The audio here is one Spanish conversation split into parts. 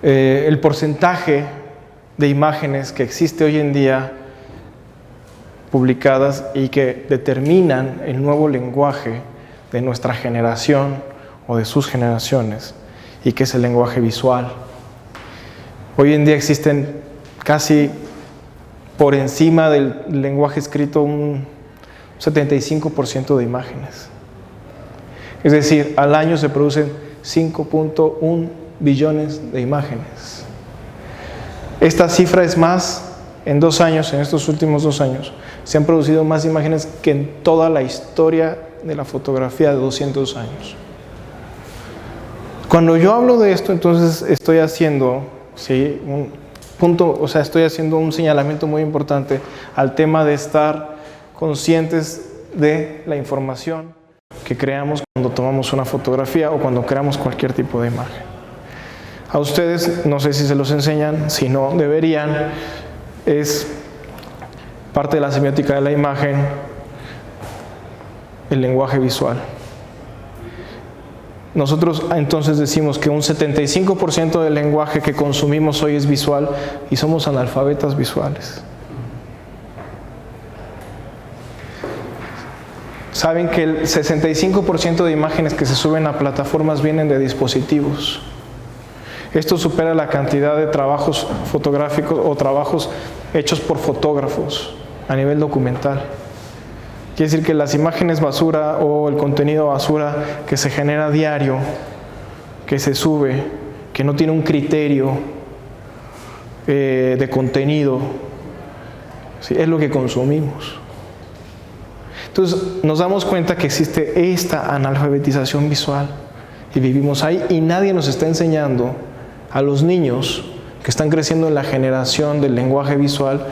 el porcentaje de imágenes que existe hoy en día publicadas y que determinan el nuevo lenguaje de nuestra generación o de sus generaciones, y que es el lenguaje visual. Hoy en día existen casi por encima del lenguaje escrito un 75% de imágenes. Es decir, al año se producen 5.1 billones de imágenes. Esta cifra es más, en 2 años, en estos últimos 2 años, se han producido más imágenes que en toda la historia de la fotografía de 200 años. Cuando yo hablo de esto, entonces estoy haciendo, ¿sí?, estoy haciendo un señalamiento muy importante al tema de estar conscientes de la información que creamos cuando tomamos una fotografía o cuando creamos cualquier tipo de imagen. A ustedes, no sé si se los enseñan, si no, deberían. Es parte de la semiótica de la imagen, el lenguaje visual. Nosotros entonces decimos que un 75% del lenguaje que consumimos hoy es visual y somos analfabetas visuales. Saben que el 65% de imágenes que se suben a plataformas vienen de dispositivos. Esto supera la cantidad de trabajos fotográficos o trabajos hechos por fotógrafos a nivel documental. Quiere decir que las imágenes basura o el contenido basura que se genera a diario, que se sube, que no tiene un criterio de contenido, ¿sí?, es lo que consumimos. Entonces nos damos cuenta que existe esta analfabetización visual y vivimos ahí, y nadie nos está enseñando a los niños que están creciendo en la generación del lenguaje visual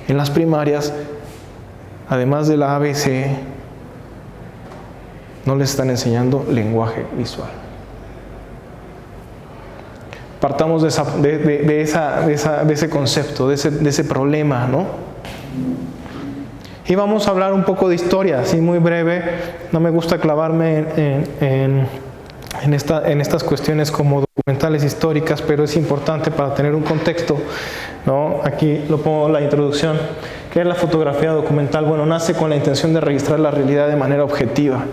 en las primarias. Además de la ABC, no les están enseñando lenguaje visual. Partamos de ese concepto, de ese problema, ¿no? Y vamos a hablar un poco de historia, así muy breve. No me gusta clavarme en estas cuestiones como documentales históricas, pero es importante para tener un contexto, ¿no? Aquí lo pongo en la introducción. ¿Qué es la fotografía documental? Bueno, nace con la intención de registrar la realidad de manera objetiva.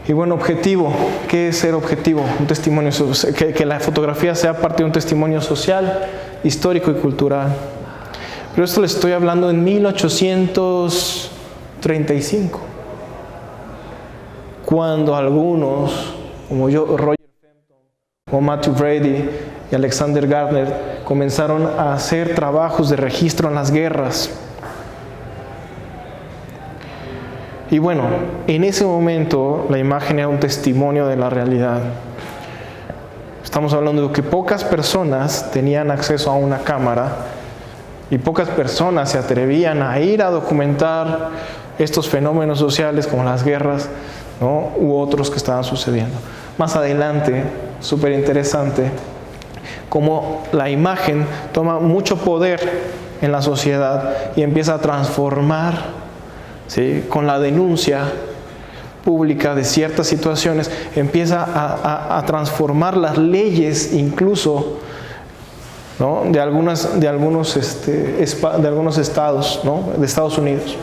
Y bueno, objetivo, ¿qué es ser objetivo? Un testimonio, que la fotografía sea parte de un testimonio social, histórico y cultural. Pero esto les estoy hablando en 1835, cuando algunos, como Roger Fenton, como Matthew Brady y Alexander Gardner, comenzaron a hacer trabajos de registro en las guerras. Y bueno, en ese momento la imagen era un testimonio de la realidad. Estamos hablando de que pocas personas tenían acceso a una cámara y pocas personas se atrevían a ir a documentar estos fenómenos sociales como las guerras, ¿no?, u otros que estaban sucediendo. Más adelante, súper interesante, cómo la imagen toma mucho poder en la sociedad y empieza a transformar, ¿sí?, con la denuncia pública de ciertas situaciones, empieza a transformar las leyes incluso, ¿no?, de algunos estados, ¿no?, de Estados Unidos.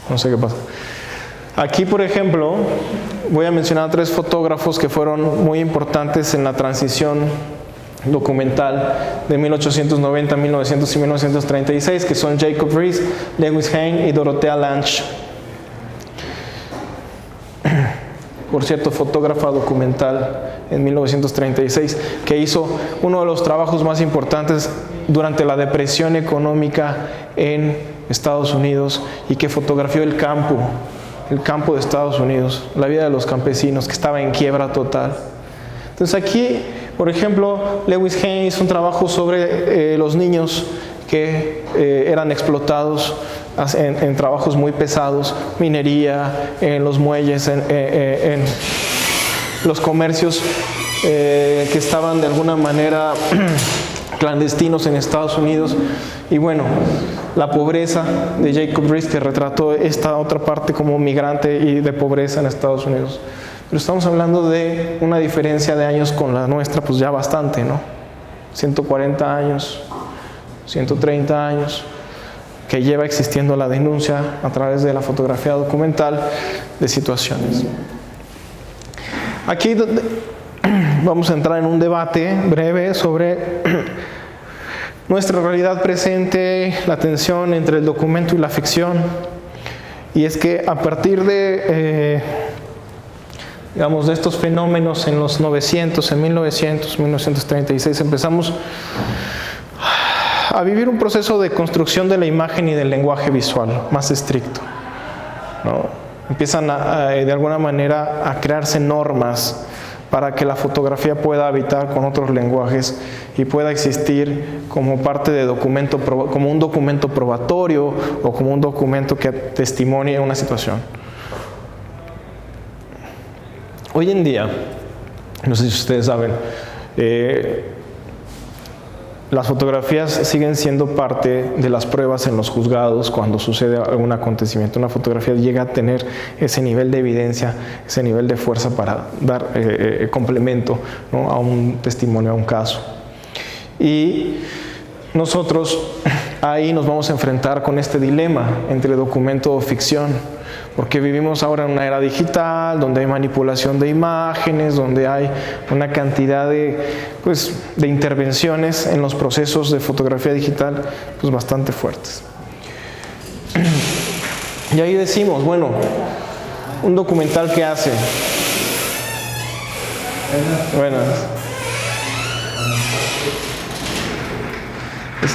No sé qué pasa. Aquí, por ejemplo, voy a mencionar 3 fotógrafos que fueron muy importantes en la transición documental de 1890, 1900 y 1936, que son Jacob Riis, Lewis Hine y Dorothea Lange. Por cierto, fotógrafa documental en 1936, que hizo uno de los trabajos más importantes durante la depresión económica en Estados Unidos y que fotografió el campo de Estados Unidos, la vida de los campesinos, que estaba en quiebra total. Entonces aquí, por ejemplo, Lewis Hine hizo un trabajo sobre los niños que eran explotados en trabajos muy pesados, minería, en los muelles, en los comercios que estaban de alguna manera clandestinos en Estados Unidos. Y bueno, la pobreza de Jacob Riis, que retrató esta otra parte como migrante y de pobreza en Estados Unidos. pero estamos hablando de una diferencia de años con la nuestra, pues ya bastante, ¿no? 140 años, 130 años, que lleva existiendo la denuncia a través de la fotografía documental de situaciones. Aquí vamos a entrar en un debate breve sobre nuestra realidad presente, la tensión entre el documento y la ficción. Y es que a partir de, digamos, de estos fenómenos en los 900, en 1900, 1936, empezamos a vivir un proceso de construcción de la imagen y del lenguaje visual más estricto, ¿no? Empiezan de alguna manera a crearse normas para que la fotografía pueda habitar con otros lenguajes y pueda existir como parte de documento, como un documento probatorio o como un documento que testimonie una situación. Hoy en día, no sé si ustedes saben, las fotografías siguen siendo parte de las pruebas en los juzgados cuando sucede algún acontecimiento. Una fotografía llega a tener ese nivel de evidencia, ese nivel de fuerza para dar complemento, ¿no?, a un testimonio, a un caso. Y nosotros ahí nos vamos a enfrentar con este dilema entre documento o ficción, porque vivimos ahora en una era digital, donde hay manipulación de imágenes, donde hay una cantidad de intervenciones en los procesos de fotografía digital, pues bastante fuertes. Y ahí decimos, bueno, un documental, ¿qué hace? Buenas.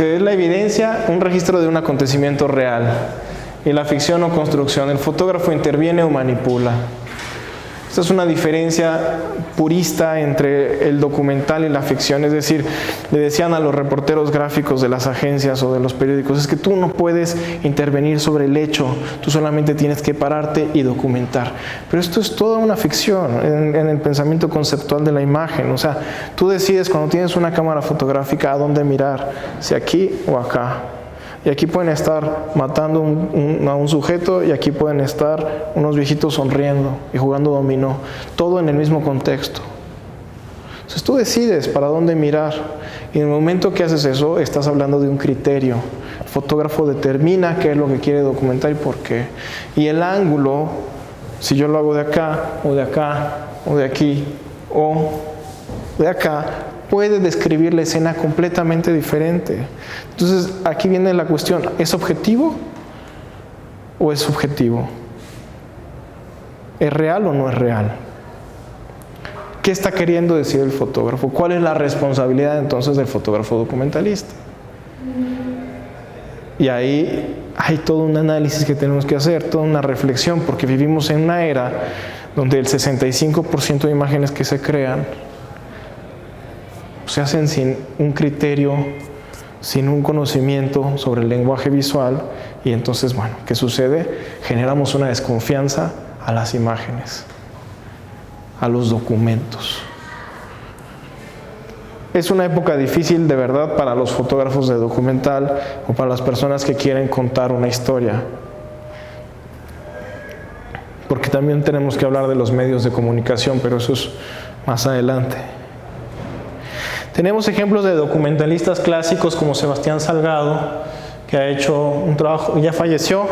Es la evidencia, un registro de un acontecimiento real. Y la ficción o construcción, el fotógrafo interviene o manipula. Esta es una diferencia purista entre el documental y la ficción. Es decir, le decían a los reporteros gráficos de las agencias o de los periódicos, es que tú no puedes intervenir sobre el hecho, tú solamente tienes que pararte y documentar. Pero esto es toda una ficción en el pensamiento conceptual de la imagen. O sea, tú decides cuando tienes una cámara fotográfica a dónde mirar, si aquí o acá. Y aquí pueden estar matando a un sujeto y aquí pueden estar unos viejitos sonriendo y jugando dominó. Todo en el mismo contexto. Entonces tú decides para dónde mirar. Y en el momento que haces eso, estás hablando de un criterio. El fotógrafo determina qué es lo que quiere documentar y por qué. Y el ángulo, si yo lo hago de acá, o de acá, o de aquí, o de acá, puede describir la escena completamente diferente. Entonces, aquí viene la cuestión, ¿es objetivo o es subjetivo? ¿Es real o no es real? ¿Qué está queriendo decir el fotógrafo? ¿Cuál es la responsabilidad entonces del fotógrafo documentalista? Y ahí hay todo un análisis que tenemos que hacer, toda una reflexión, porque vivimos en una era donde el 65% de imágenes que se crean se hacen sin un criterio, sin un conocimiento sobre el lenguaje visual, y entonces, bueno, ¿qué sucede? Generamos una desconfianza a las imágenes, a los documentos. Es una época difícil de verdad para los fotógrafos de documental o para las personas que quieren contar una historia, porque también tenemos que hablar de los medios de comunicación, pero eso es más adelante. Tenemos ejemplos de documentalistas clásicos como Sebastián Salgado, que ha hecho un trabajo, ya falleció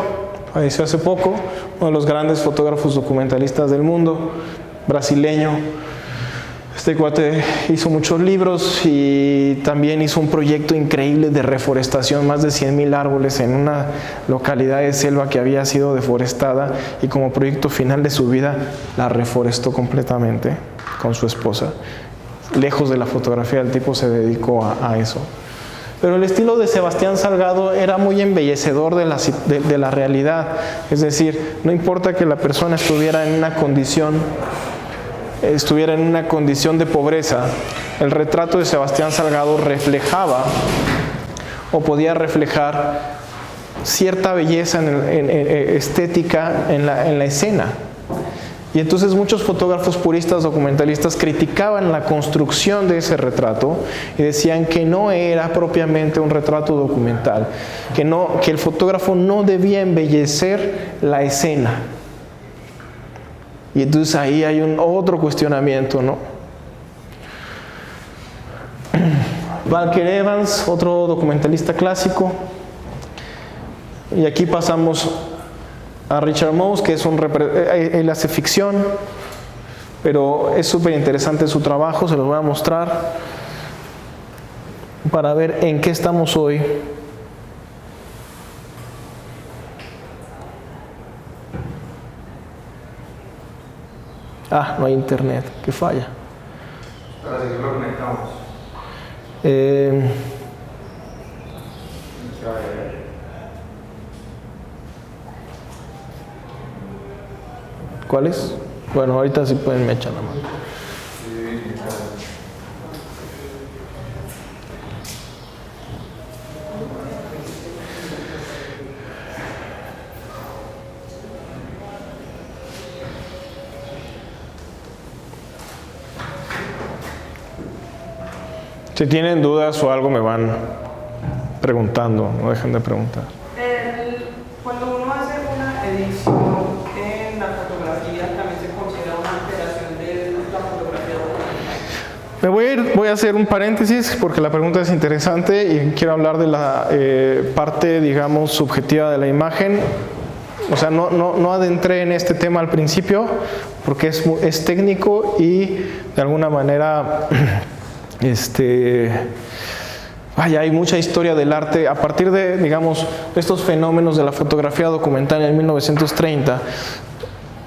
hace poco, uno de los grandes fotógrafos documentalistas del mundo, brasileño. Este cuate hizo muchos libros y también hizo un proyecto increíble de reforestación, más de 100,000 árboles en una localidad de selva que había sido deforestada, y como proyecto final de su vida la reforestó completamente con su esposa. Lejos de la fotografía, el tipo se dedicó a eso. Pero el estilo de Sebastián Salgado era muy embellecedor de la realidad. Es decir, no importa que la persona estuviera en una condición de pobreza, el retrato de Sebastián Salgado reflejaba o podía reflejar cierta belleza estética en la escena. Y entonces muchos fotógrafos puristas documentalistas criticaban la construcción de ese retrato y decían que no era propiamente un retrato documental, que el fotógrafo no debía embellecer la escena. Y entonces ahí hay otro cuestionamiento, ¿no? Walker Evans, otro documentalista clásico. Y aquí pasamos a Richard Mose, que él hace ficción, pero es súper interesante su trabajo, se los voy a mostrar para ver en qué estamos hoy. No hay internet, que falla. Para seguirlo conectamos. ¿Cuál es? Bueno, ahorita sí pueden me echar la mano. Si tienen dudas o algo me van preguntando, no dejen de preguntar. Cuando uno hace una edición en la fotografía, también se considera una alteración de la fotografía. Voy a hacer un paréntesis porque la pregunta es interesante y quiero hablar de la parte, digamos, subjetiva de la imagen. O sea, no adentré en este tema al principio porque es técnico y de alguna manera hay mucha historia del arte a partir de, digamos, estos fenómenos de la fotografía documental en 1930.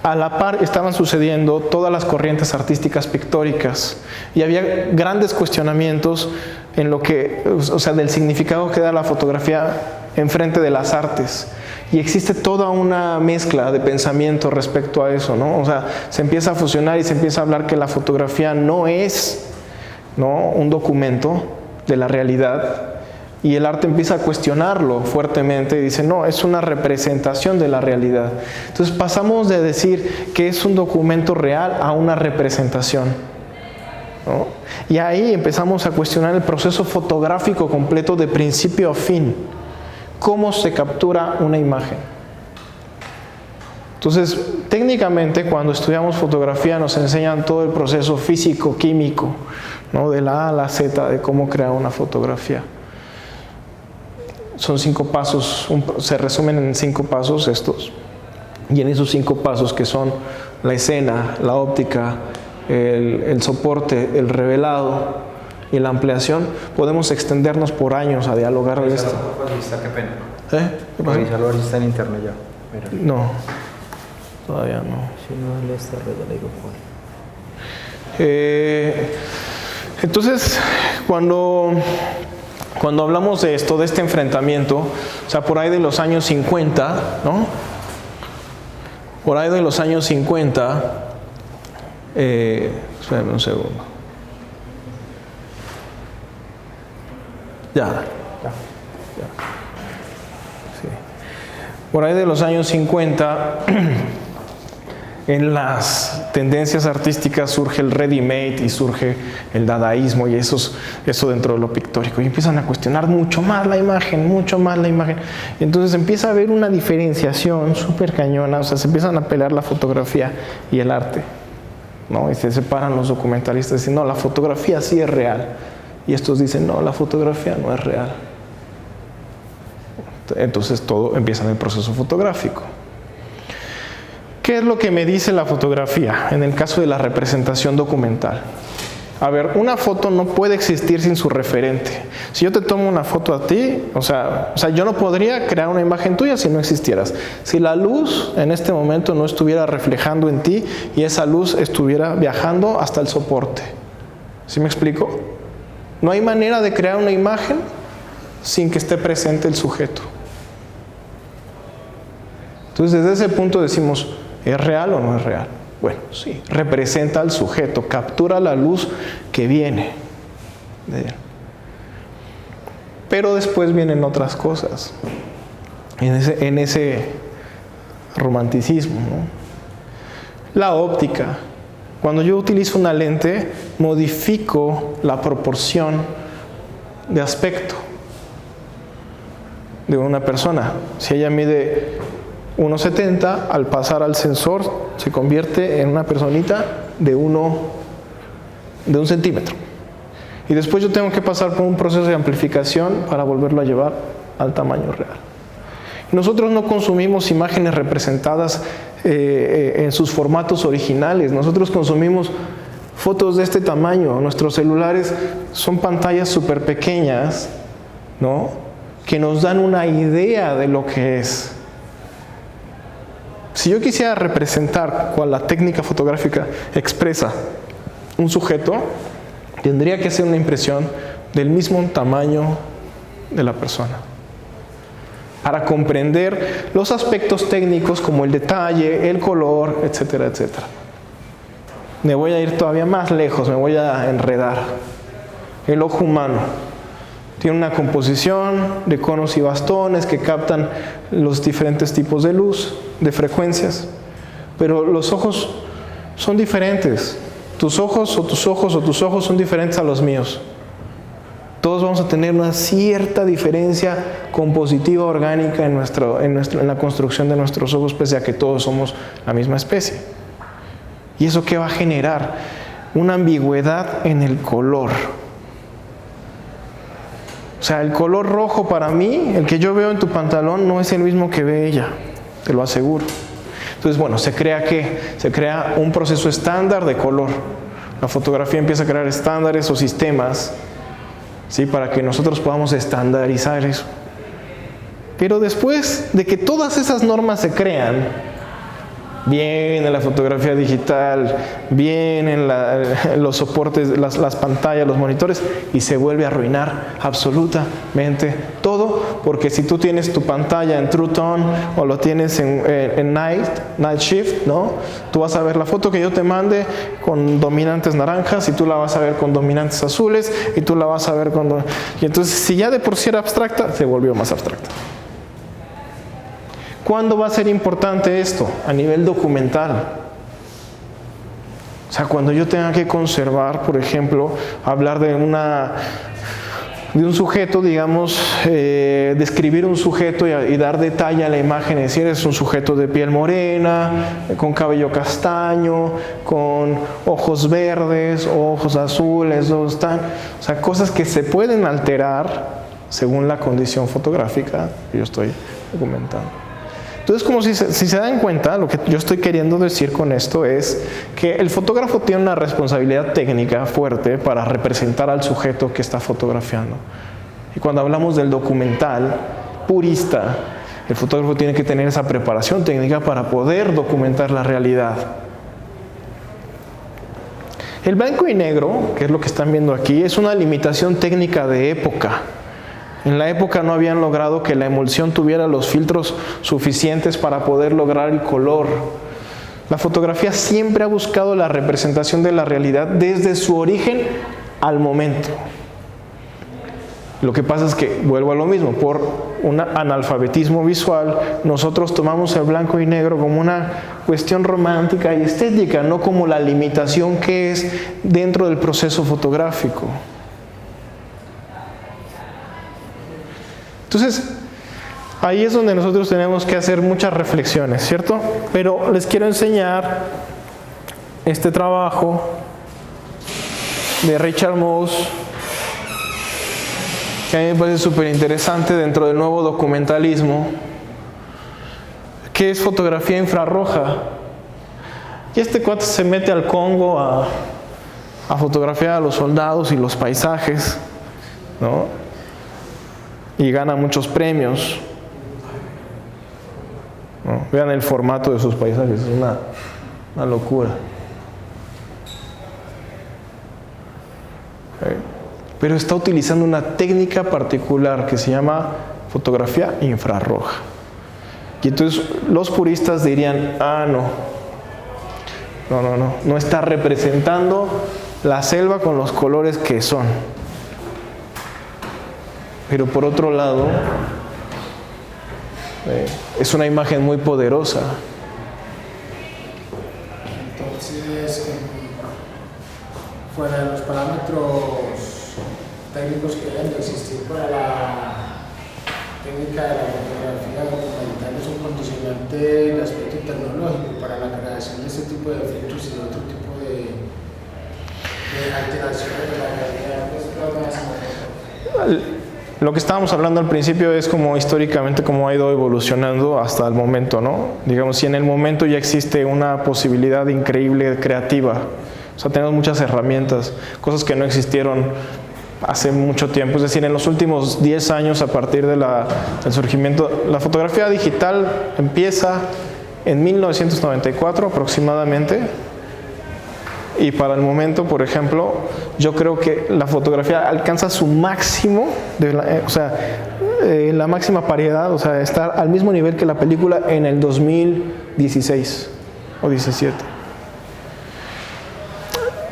A la par estaban sucediendo todas las corrientes artísticas pictóricas y había grandes cuestionamientos en lo que, o sea, del significado que da la fotografía enfrente de las artes. Y existe toda una mezcla de pensamiento respecto a eso, ¿no? O sea, se empieza a fusionar y se empieza a hablar que la fotografía no es, ¿no?, un documento de la realidad, y el arte empieza a cuestionarlo fuertemente y dice, no, es una representación de la realidad. Entonces pasamos de decir que es un documento real a una representación, ¿no? Y ahí empezamos a cuestionar el proceso fotográfico completo de principio a fin. ¿Cómo se captura una imagen? Entonces, técnicamente, cuando estudiamos fotografía nos enseñan todo el proceso físico-químico, ¿no?, de la A a la Z, de cómo crear una fotografía. Son 5 pasos, se resumen en 5 pasos estos. Y en esos 5 pasos, que son la escena, la óptica, el soporte, el revelado y la ampliación, podemos extendernos por años a dialogar de esto. Qué pena. ¿Qué pasa? Revisarlo ahora está en internet ya. Mira. No, todavía no. Si no le está red, le digo cuál. Entonces, cuando hablamos de esto, de este enfrentamiento, o sea, por ahí de los años 50, ¿no? Por ahí de los años 50, espérame un segundo. Ya. Sí. Por ahí de los años 50, en las tendencias artísticas surge el ready-made y surge el dadaísmo y eso dentro de lo pictórico. Y empiezan a cuestionar mucho más la imagen, mucho más la imagen. Y entonces empieza a haber una diferenciación súper cañona, o sea, se empiezan a pelear la fotografía y el arte, ¿no? Y se separan los documentalistas y dicen, no, la fotografía sí es real. Y estos dicen, no, la fotografía no es real. Entonces todo empieza en el proceso fotográfico. ¿Qué es lo que me dice la fotografía en el caso de la representación documental? A ver, una foto no puede existir sin su referente. Si yo te tomo una foto a ti, o sea, yo no podría crear una imagen tuya si no existieras. Si la luz en este momento no estuviera reflejando en ti y esa luz estuviera viajando hasta el soporte. ¿Sí me explico? No hay manera de crear una imagen sin que esté presente el sujeto. Entonces, desde ese punto decimos, ¿es real o no es real? Bueno, sí, representa al sujeto, captura la luz que viene de él. Pero después vienen otras cosas, en ese romanticismo, ¿no? La óptica. Cuando yo utilizo una lente, modifico la proporción de aspecto de una persona. Si ella mide 1,70, al pasar al sensor se convierte en una personita de 1 centímetro. Y después yo tengo que pasar por un proceso de amplificación para volverlo a llevar al tamaño real. Nosotros no consumimos imágenes representadas en sus formatos originales. Nosotros consumimos fotos de este tamaño. Nuestros celulares son pantallas súper pequeñas, ¿no?, que nos dan una idea de lo que es. Si yo quisiera representar cuál la técnica fotográfica expresa un sujeto, tendría que hacer una impresión del mismo tamaño de la persona, para comprender los aspectos técnicos como el detalle, el color, etcétera, etcétera. Me voy a ir todavía más lejos, me voy a enredar. El ojo humano tiene una composición de conos y bastones que captan los diferentes tipos de luz, de frecuencias, pero los ojos son diferentes. Tus ojos son diferentes a los míos. Todos vamos a tener una cierta diferencia compositiva orgánica en la construcción de nuestros ojos, pese a que todos somos la misma especie. ¿Y eso qué va a generar? Una ambigüedad en el color. O sea, el color rojo para mí, el que yo veo en tu pantalón, no es el mismo que ve ella, te lo aseguro. Entonces, bueno, ¿se crea qué? Se crea un proceso estándar de color. La fotografía empieza a crear estándares o sistemas, ¿sí?, para que nosotros podamos estandarizar eso. Pero después de que todas esas normas se crean, viene la fotografía digital, vienen los soportes, las pantallas, los monitores, y se vuelve a arruinar absolutamente todo, porque si tú tienes tu pantalla en True Tone o lo tienes en Night Shift, ¿no?, tú vas a ver la foto que yo te mande con dominantes naranjas, y tú la vas a ver con dominantes azules, y tú la vas a ver con... Y entonces, si ya de por sí era abstracta, se volvió más abstracta. ¿Cuándo va a ser importante esto? A nivel documental. O sea, cuando yo tenga que conservar, por ejemplo, hablar de un sujeto, digamos, describir un sujeto y dar detalle a la imagen, es decir, es un sujeto de piel morena, con cabello castaño, con ojos verdes, ojos azules, o sea, cosas que se pueden alterar según la condición fotográfica que yo estoy documentando. Entonces, como si se dan cuenta, lo que yo estoy queriendo decir con esto es que el fotógrafo tiene una responsabilidad técnica fuerte para representar al sujeto que está fotografiando. Y cuando hablamos del documental purista, el fotógrafo tiene que tener esa preparación técnica para poder documentar la realidad. El blanco y negro, que es lo que están viendo aquí, es una limitación técnica de época. En la época no habían logrado que la emulsión tuviera los filtros suficientes para poder lograr el color. La fotografía siempre ha buscado la representación de la realidad desde su origen al momento. Lo que pasa es que, vuelvo a lo mismo, por un analfabetismo visual, nosotros tomamos el blanco y negro como una cuestión romántica y estética, no como la limitación que es dentro del proceso fotográfico. Entonces, ahí es donde nosotros tenemos que hacer muchas reflexiones, ¿cierto? Pero les quiero enseñar este trabajo de Richard Mose, que a mí me parece súper interesante dentro del nuevo documentalismo, que es fotografía infrarroja. Y este cuate se mete al Congo a fotografiar a los soldados y los paisajes, ¿no?, y gana muchos premios, ¿no? Vean el formato de sus paisajes, es una locura. Pero está utilizando una técnica particular que se llama fotografía infrarroja. Y entonces los puristas dirían, no está representando la selva con los colores que son. Pero por otro lado, es una imagen muy poderosa. Entonces, fuera de los parámetros técnicos que deben de existir para técnica de la fotografía documental es un condicionante del aspecto tecnológico para la creación de este tipo de efectos y de otro tipo de alteraciones de la realidad. Lo que estábamos hablando al principio es como históricamente cómo ha ido evolucionando hasta el momento, ¿no? Digamos, si en el momento ya existe una posibilidad increíble creativa, o sea, tenemos muchas herramientas, cosas que no existieron hace mucho tiempo, es decir, en los últimos 10 años a partir de del surgimiento, la fotografía digital empieza en 1994 aproximadamente, y para el momento, por ejemplo, yo creo que la fotografía alcanza su máximo, la máxima paridad, o sea, estar al mismo nivel que la película en el 2016 o 17.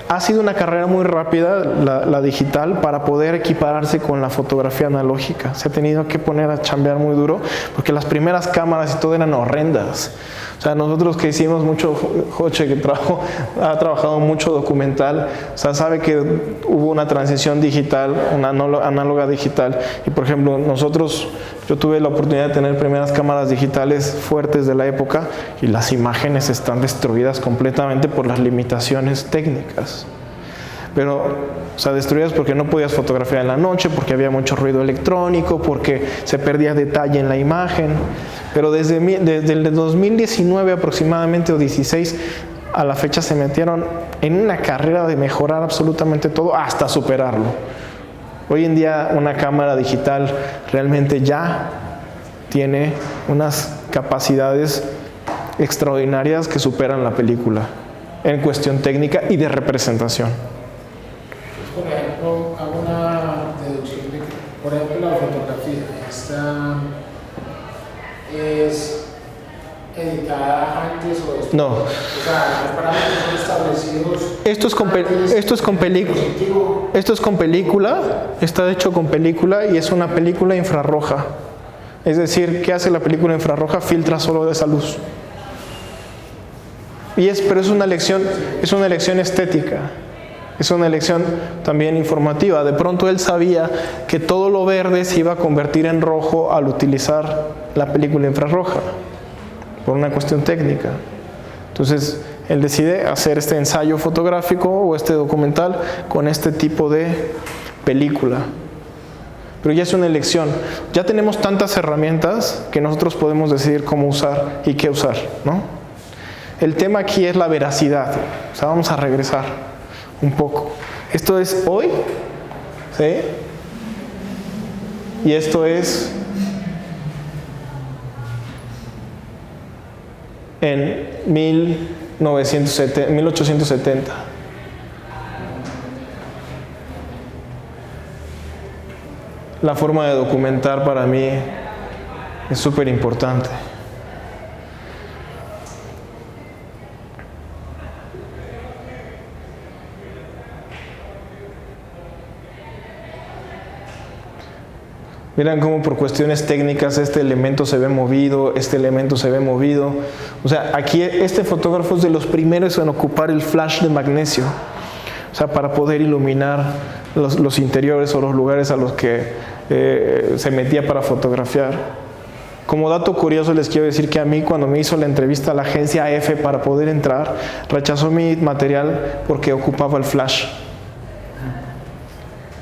Ha sido una carrera muy rápida la digital para poder equipararse con la fotografía analógica. Se ha tenido que poner a chambear muy duro porque las primeras cámaras y todo eran horrendas. O sea, nosotros que hicimos mucho, Joche que ha trabajado mucho documental, o sea, sabe que hubo una transición digital, una análoga digital. Y por ejemplo, yo tuve la oportunidad de tener primeras cámaras digitales fuertes de la época y las imágenes están destruidas completamente por las limitaciones técnicas. Pero, o sea, destruidas porque no podías fotografiar en la noche, porque había mucho ruido electrónico, porque se perdía detalle en la imagen. Pero desde el 2019 aproximadamente o 16 a la fecha se metieron en una carrera de mejorar absolutamente todo hasta superarlo. Hoy en día una cámara digital realmente ya tiene unas capacidades extraordinarias que superan la película en cuestión técnica y de representación. Por ejemplo, hago una deducción de que, por ejemplo, la fotografía es editada antes o después. No. O sea, los parámetros son establecidos. Esto es con película, está hecho con película y es una película infrarroja. Es decir, ¿qué hace la película infrarroja? Filtra solo de esa luz. Pero es una elección estética. Es una elección también informativa. De pronto él sabía que todo lo verde se iba a convertir en rojo al utilizar la película infrarroja, por una cuestión técnica. Entonces, él decide hacer este ensayo fotográfico o este documental con este tipo de película. Pero ya es una elección. Ya tenemos tantas herramientas que nosotros podemos decidir cómo usar y qué usar, ¿no? El tema aquí es la veracidad. O sea, vamos a regresar un poco. Esto es hoy, ¿sí? Y esto es en 1870. La forma de documentar para mí es súper importante. Miren cómo por cuestiones técnicas este elemento se ve movido, este elemento se ve movido. O sea, aquí este fotógrafo es de los primeros en ocupar el flash de magnesio. O sea, para poder iluminar los interiores o los lugares a los que se metía para fotografiar. Como dato curioso les quiero decir que a mí cuando me hizo la entrevista a la agencia F para poder entrar, rechazó mi material porque ocupaba el flash.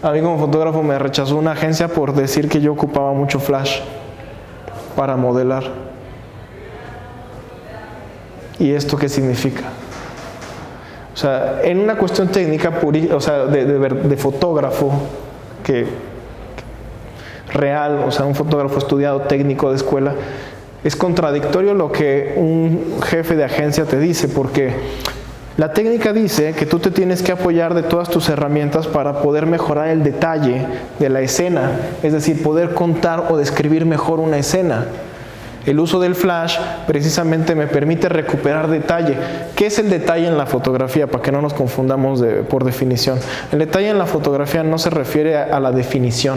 A mí como fotógrafo me rechazó una agencia por decir que yo ocupaba mucho flash para modelar. ¿Y esto qué significa? O sea, en una cuestión técnica, o sea, de fotógrafo real, o sea, un fotógrafo estudiado técnico de escuela, es contradictorio lo que un jefe de agencia te dice, porque la técnica dice que tú te tienes que apoyar de todas tus herramientas para poder mejorar el detalle de la escena, es decir, poder contar o describir mejor una escena. El uso del flash precisamente me permite recuperar detalle. ¿Qué es el detalle en la fotografía? Para que no nos confundamos por definición. El detalle en la fotografía no se refiere a la definición.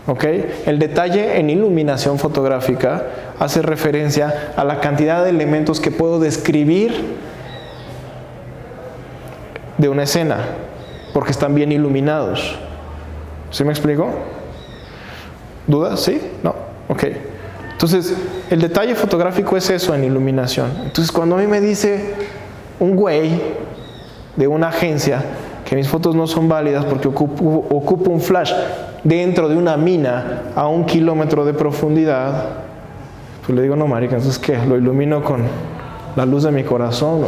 ¿Ok? El detalle en iluminación fotográfica hace referencia a la cantidad de elementos que puedo describir de una escena, porque están bien iluminados. ¿Sí me explico? ¿Dudas? ¿Sí? ¿No? Ok. Entonces, el detalle fotográfico es eso en iluminación. Entonces, cuando a mí me dice un güey de una agencia que mis fotos no son válidas porque ocupo un flash dentro de una mina a 1 kilómetro de profundidad, pues le digo, no, marica, entonces ¿qué? ¿Lo ilumino con la luz de mi corazón?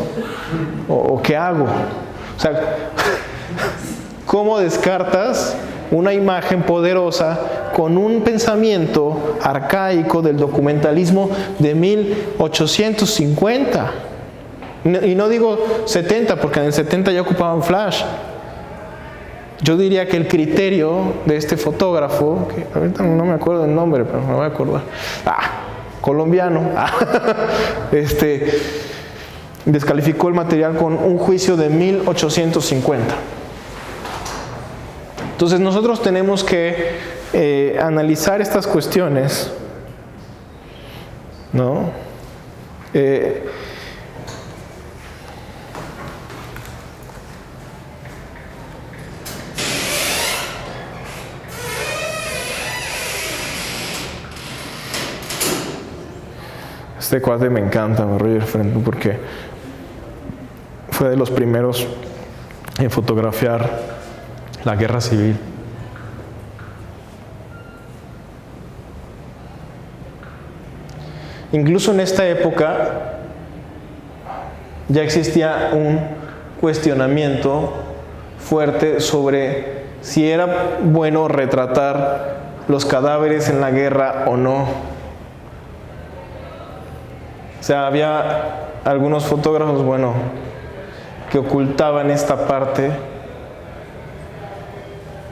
¿O qué hago? O sea, ¿cómo descartas una imagen poderosa con un pensamiento arcaico del documentalismo de 1850? Y no digo 70, porque en el 70 ya ocupaban flash. Yo diría que el criterio de este fotógrafo, que ahorita no me acuerdo el nombre, pero me voy a acordar, colombiano, descalificó el material con un juicio de 1850. Entonces nosotros tenemos que analizar estas cuestiones, ¿no? Este cuadro me encanta, Roger Frenton, porque fue de los primeros en fotografiar la guerra civil. Incluso en esta época ya existía un cuestionamiento fuerte sobre si era bueno retratar los cadáveres en la guerra o no. O sea, había algunos fotógrafos, que ocultaban esta parte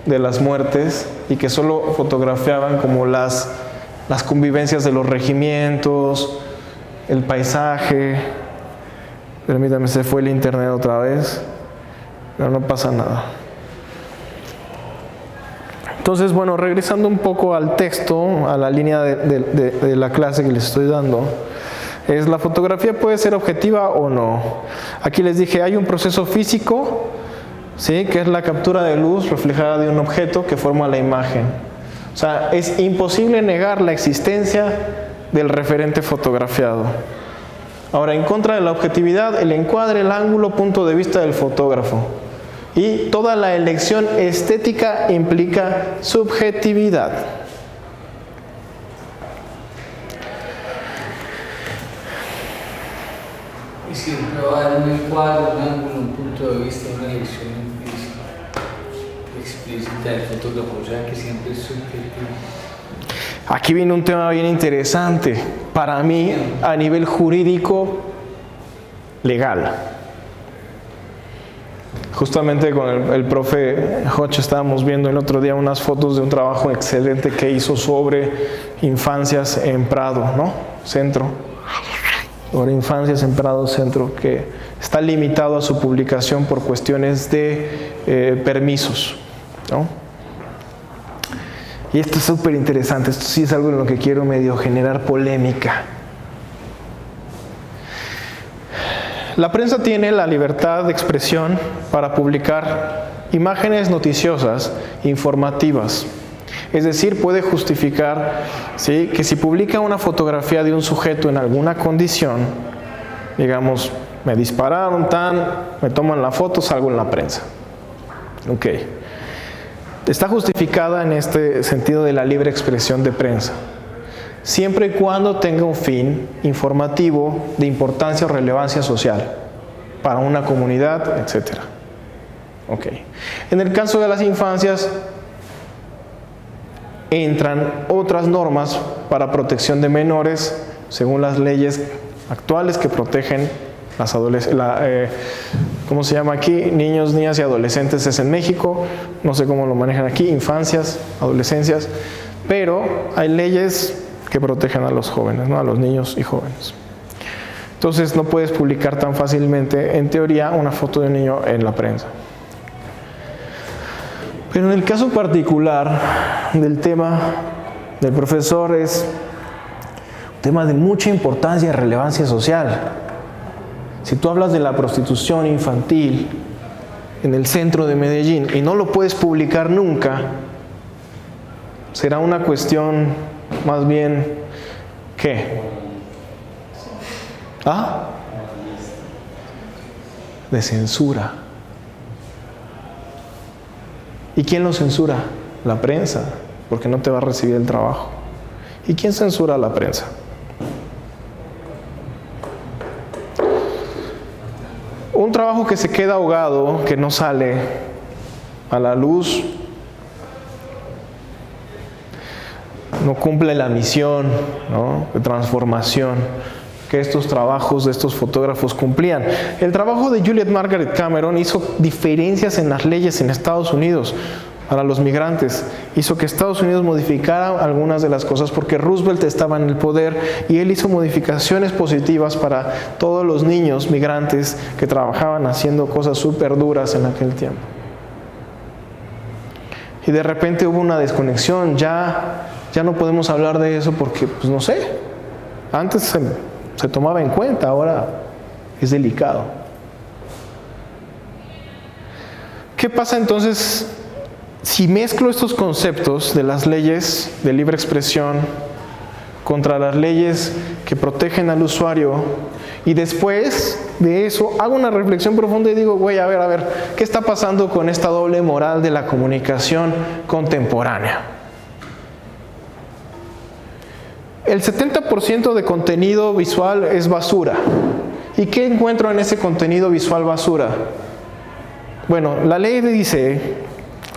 de las muertes y que solo fotografiaban como las convivencias de los regimientos, el paisaje. Permítame, se fue el internet otra vez, pero no pasa nada. Entonces, regresando un poco al texto, a la línea de la clase que les estoy dando, la fotografía puede ser objetiva o no. Aquí les dije, hay un proceso físico, ¿sí?, que es la captura de luz reflejada de un objeto que forma la imagen. O sea, es imposible negar la existencia del referente fotografiado. Ahora, en contra de la objetividad, el encuadre, el ángulo, punto de vista del fotógrafo. Y toda la elección estética implica subjetividad. Y siempre va a haber un encuadre, un ángulo, un punto de vista, una elección explícita del fotógrafo, o sea que siempre es subjetivo. Aquí viene un tema bien interesante para mí a nivel jurídico legal. Justamente con el profe Hoch estábamos viendo el otro día unas fotos de un trabajo excelente que hizo sobre infancias en Prado, ¿no? Centro. Sobre infancias en Prado Centro, que está limitado a su publicación por cuestiones de permisos, ¿no? Y esto es súper interesante, esto sí es algo en lo que quiero medio generar polémica. La prensa tiene la libertad de expresión para publicar imágenes noticiosas, informativas. Es decir, puede justificar, ¿sí?, que si publica una fotografía de un sujeto en alguna condición, digamos, me dispararon, me toman la foto, salgo en la prensa. Ok. Está justificada en este sentido de la libre expresión de prensa, siempre y cuando tenga un fin informativo de importancia o relevancia social para una comunidad, etc. Ok. En el caso de las infancias, entran otras normas para protección de menores, según las leyes actuales que protegen las ¿cómo se llama aquí? Niños, niñas y adolescentes es en México, no sé cómo lo manejan aquí, infancias, adolescencias, pero hay leyes que protegen a los jóvenes, ¿no?, a los niños y jóvenes. Entonces no puedes publicar tan fácilmente, en teoría, una foto de un niño en la prensa. Pero en el caso particular del tema del profesor es un tema de mucha importancia y relevancia social. Si tú hablas de la prostitución infantil en el centro de Medellín y no lo puedes publicar nunca, será una cuestión más bien, ¿qué? ¿Ah? De censura. ¿Y quién lo censura? La prensa, porque no te va a recibir el trabajo. ¿Y quién censura a la prensa? Un trabajo que se queda ahogado, que no sale a la luz, no cumple la misión, ¿no?, de transformación que estos trabajos de estos fotógrafos cumplían. El trabajo de Juliet Margaret Cameron hizo diferencias en las leyes en Estados Unidos para los migrantes. Hizo que Estados Unidos modificara algunas de las cosas porque Roosevelt estaba en el poder y él hizo modificaciones positivas para todos los niños migrantes que trabajaban haciendo cosas súper duras en aquel tiempo. Y de repente hubo una desconexión, ya no podemos hablar de eso porque, pues no sé, antes se tomaba en cuenta, ahora es delicado. ¿Qué pasa entonces si mezclo estos conceptos de las leyes de libre expresión contra las leyes que protegen al usuario y después de eso hago una reflexión profunda y digo, güey, a ver, ¿qué está pasando con esta doble moral de la comunicación contemporánea? El 70% de contenido visual es basura. ¿Y qué encuentro en ese contenido visual basura? Bueno, la ley dice,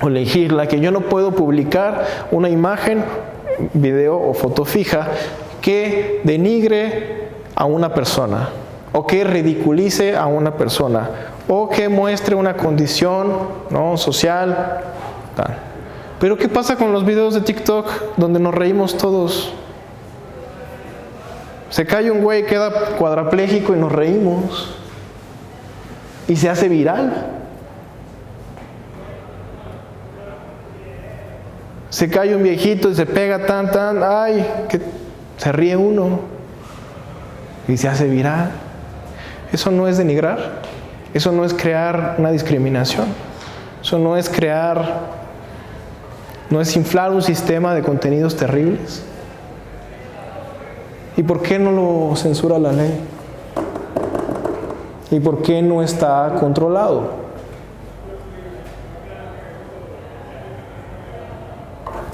o legisla, que yo no puedo publicar una imagen, video o foto fija que denigre a una persona, o que ridiculice a una persona, o que muestre una condición, ¿no?, social, tal. Pero ¿qué pasa con los videos de TikTok donde nos reímos todos? Se cae un güey, queda cuadrapléjico y nos reímos. Y se hace viral. Se cae un viejito y se pega tan, ay, que se ríe uno. Y se hace viral. Eso no es denigrar. Eso no es crear una discriminación. Eso no es no es inflar un sistema de contenidos terribles. ¿Y por qué no lo censura la ley? ¿Y por qué no está controlado?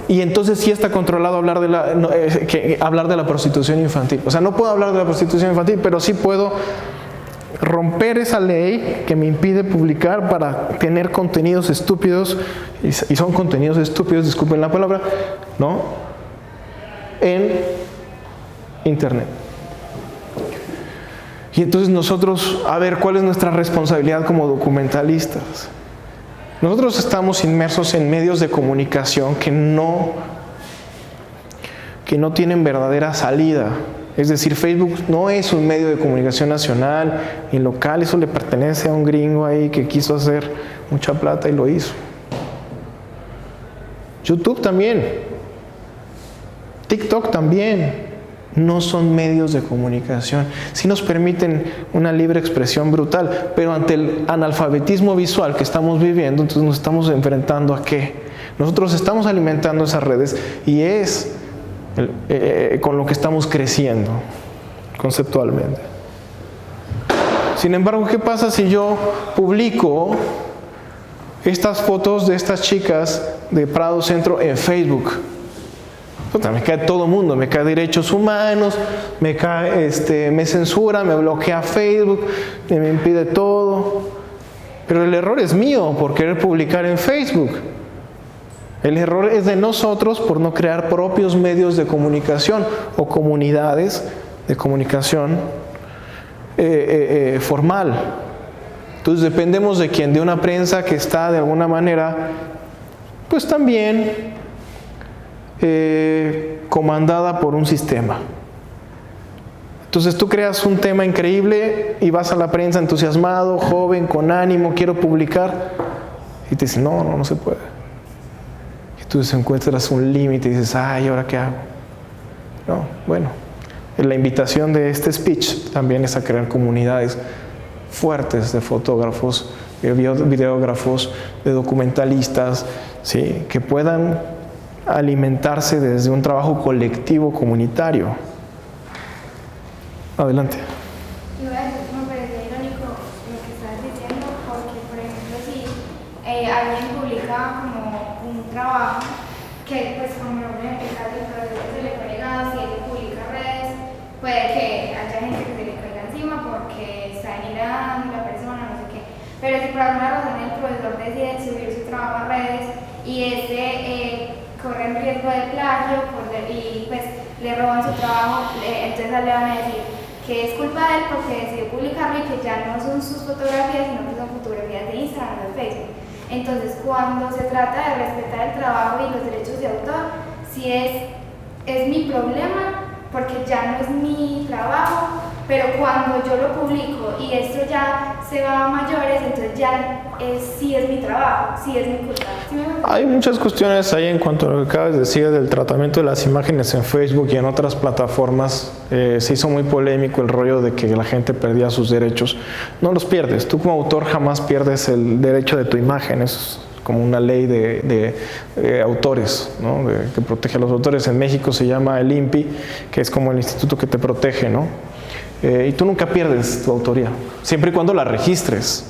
Y entonces sí está controlado hablar de la prostitución infantil. O sea, no puedo hablar de la prostitución infantil, pero sí puedo romper esa ley que me impide publicar para tener contenidos estúpidos, y son contenidos estúpidos, disculpen la palabra, ¿no?, en Internet. Y entonces nosotros, a ver, ¿cuál es nuestra responsabilidad como documentalistas? Nosotros estamos inmersos en medios de comunicación que no tienen verdadera salida. Es decir, Facebook no es un medio de comunicación nacional y local, eso le pertenece a un gringo ahí que quiso hacer mucha plata y lo hizo. YouTube también. TikTok también. No son medios de comunicación. Sí nos permiten una libre expresión brutal, pero ante el analfabetismo visual que estamos viviendo, entonces nos estamos enfrentando a ¿qué? Nosotros estamos alimentando esas redes y es con lo que estamos creciendo conceptualmente. Sin embargo, ¿qué pasa si yo publico estas fotos de estas chicas de Prado Centro en Facebook? Me cae todo el mundo, me cae derechos humanos, me censura, me bloquea Facebook, me impide todo. Pero el error es mío por querer publicar en Facebook. El error es de nosotros por no crear propios medios de comunicación o comunidades de comunicación formal. Entonces dependemos de quién, de una prensa que está de alguna manera, pues también comandada por un sistema. Entonces tú creas un tema increíble y vas a la prensa entusiasmado, joven, con ánimo, quiero publicar, y te dicen, no se puede. Y tú encuentras un límite y dices, ay, ¿ahora qué hago? No, bueno, la invitación de este speech también es a crear comunidades fuertes de fotógrafos, de videógrafos, de documentalistas, ¿sí?, que puedan alimentarse desde un trabajo colectivo comunitario. Adelante. Me parece irónico lo que estás diciendo, porque, por ejemplo, si alguien publica como un trabajo que, pues, como en el caso del profesor se le cuelga, si él publica redes, puede que haya gente que se le caiga encima porque está denigando la persona, no sé qué. Pero si por alguna razón el profesor decide subir su trabajo a redes y corre el riesgo de plagio y pues le roban su trabajo, entonces le van a decir que es culpa de él porque decidió publicarlo y que ya no son sus fotografías, sino que son fotografías de Instagram o de Facebook. Entonces, cuando se trata de respetar el trabajo y los derechos de autor, sí es mi problema, porque ya no es mi trabajo, pero cuando yo lo publico y esto ya se va a mayores, entonces ya sí es mi trabajo, sí es mi culpa. ¿Sí? Hay muchas cuestiones ahí en cuanto a lo que acabas de decir del tratamiento de las imágenes en Facebook y en otras plataformas. Se hizo muy polémico el rollo de que la gente perdía sus derechos. No los pierdes, tú como autor jamás pierdes el derecho de tu imagen, es como una ley de autores, ¿no? Que protege a los autores. En México se llama el INPI, que es como el instituto que te protege, ¿no? Y tú nunca pierdes tu autoría, siempre y cuando la registres,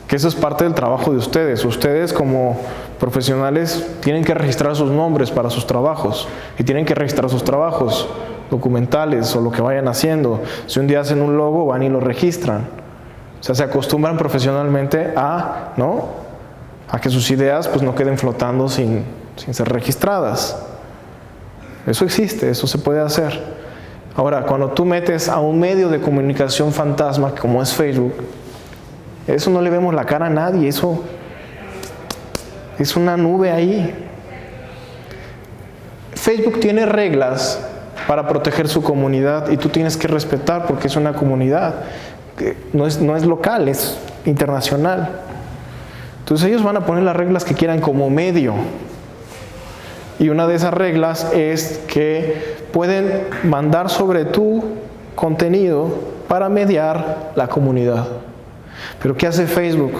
que eso es parte del trabajo de ustedes. Ustedes como profesionales tienen que registrar sus nombres para sus trabajos y tienen que registrar sus trabajos documentales o lo que vayan haciendo. Si un día hacen un logo, van y lo registran. O sea, se acostumbran profesionalmente a, ¿no?, a que sus ideas pues no queden flotando sin ser registradas. Eso existe, eso se puede hacer. Ahora, cuando tú metes a un medio de comunicación fantasma como es Facebook, eso no le vemos la cara a nadie, eso es una nube ahí. Facebook tiene reglas para proteger su comunidad y tú tienes que respetar porque es una comunidad, no es local, es internacional. Entonces ellos van a poner las reglas que quieran como medio. Y una de esas reglas es que pueden mandar sobre tu contenido para mediar la comunidad. Pero ¿qué hace Facebook?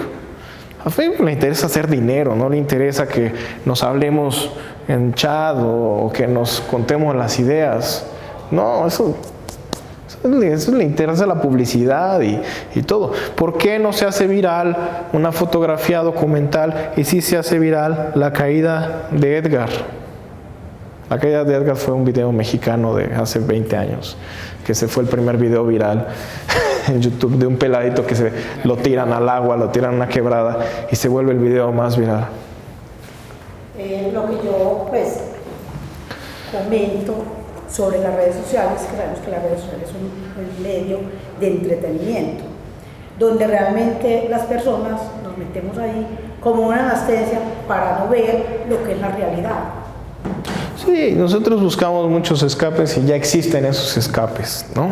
A Facebook le interesa hacer dinero, no le interesa que nos hablemos en chat o que nos contemos las ideas. No, eso le interesa la publicidad y todo. ¿Por qué no se hace viral una fotografía documental y sí se hace viral la caída de Edgar? La caída de Edgar fue un video mexicano de hace 20 años, que ese fue el primer video viral en YouTube de un peladito que lo tiran al agua, lo tiran a una quebrada y se vuelve el video más viral. Lo que yo pues comento sobre las redes sociales, que sabemos que las redes sociales son un medio de entretenimiento, donde realmente las personas nos metemos ahí como una anestesia para no ver lo que es la realidad. Sí, nosotros buscamos muchos escapes y ya existen esos escapes, ¿no?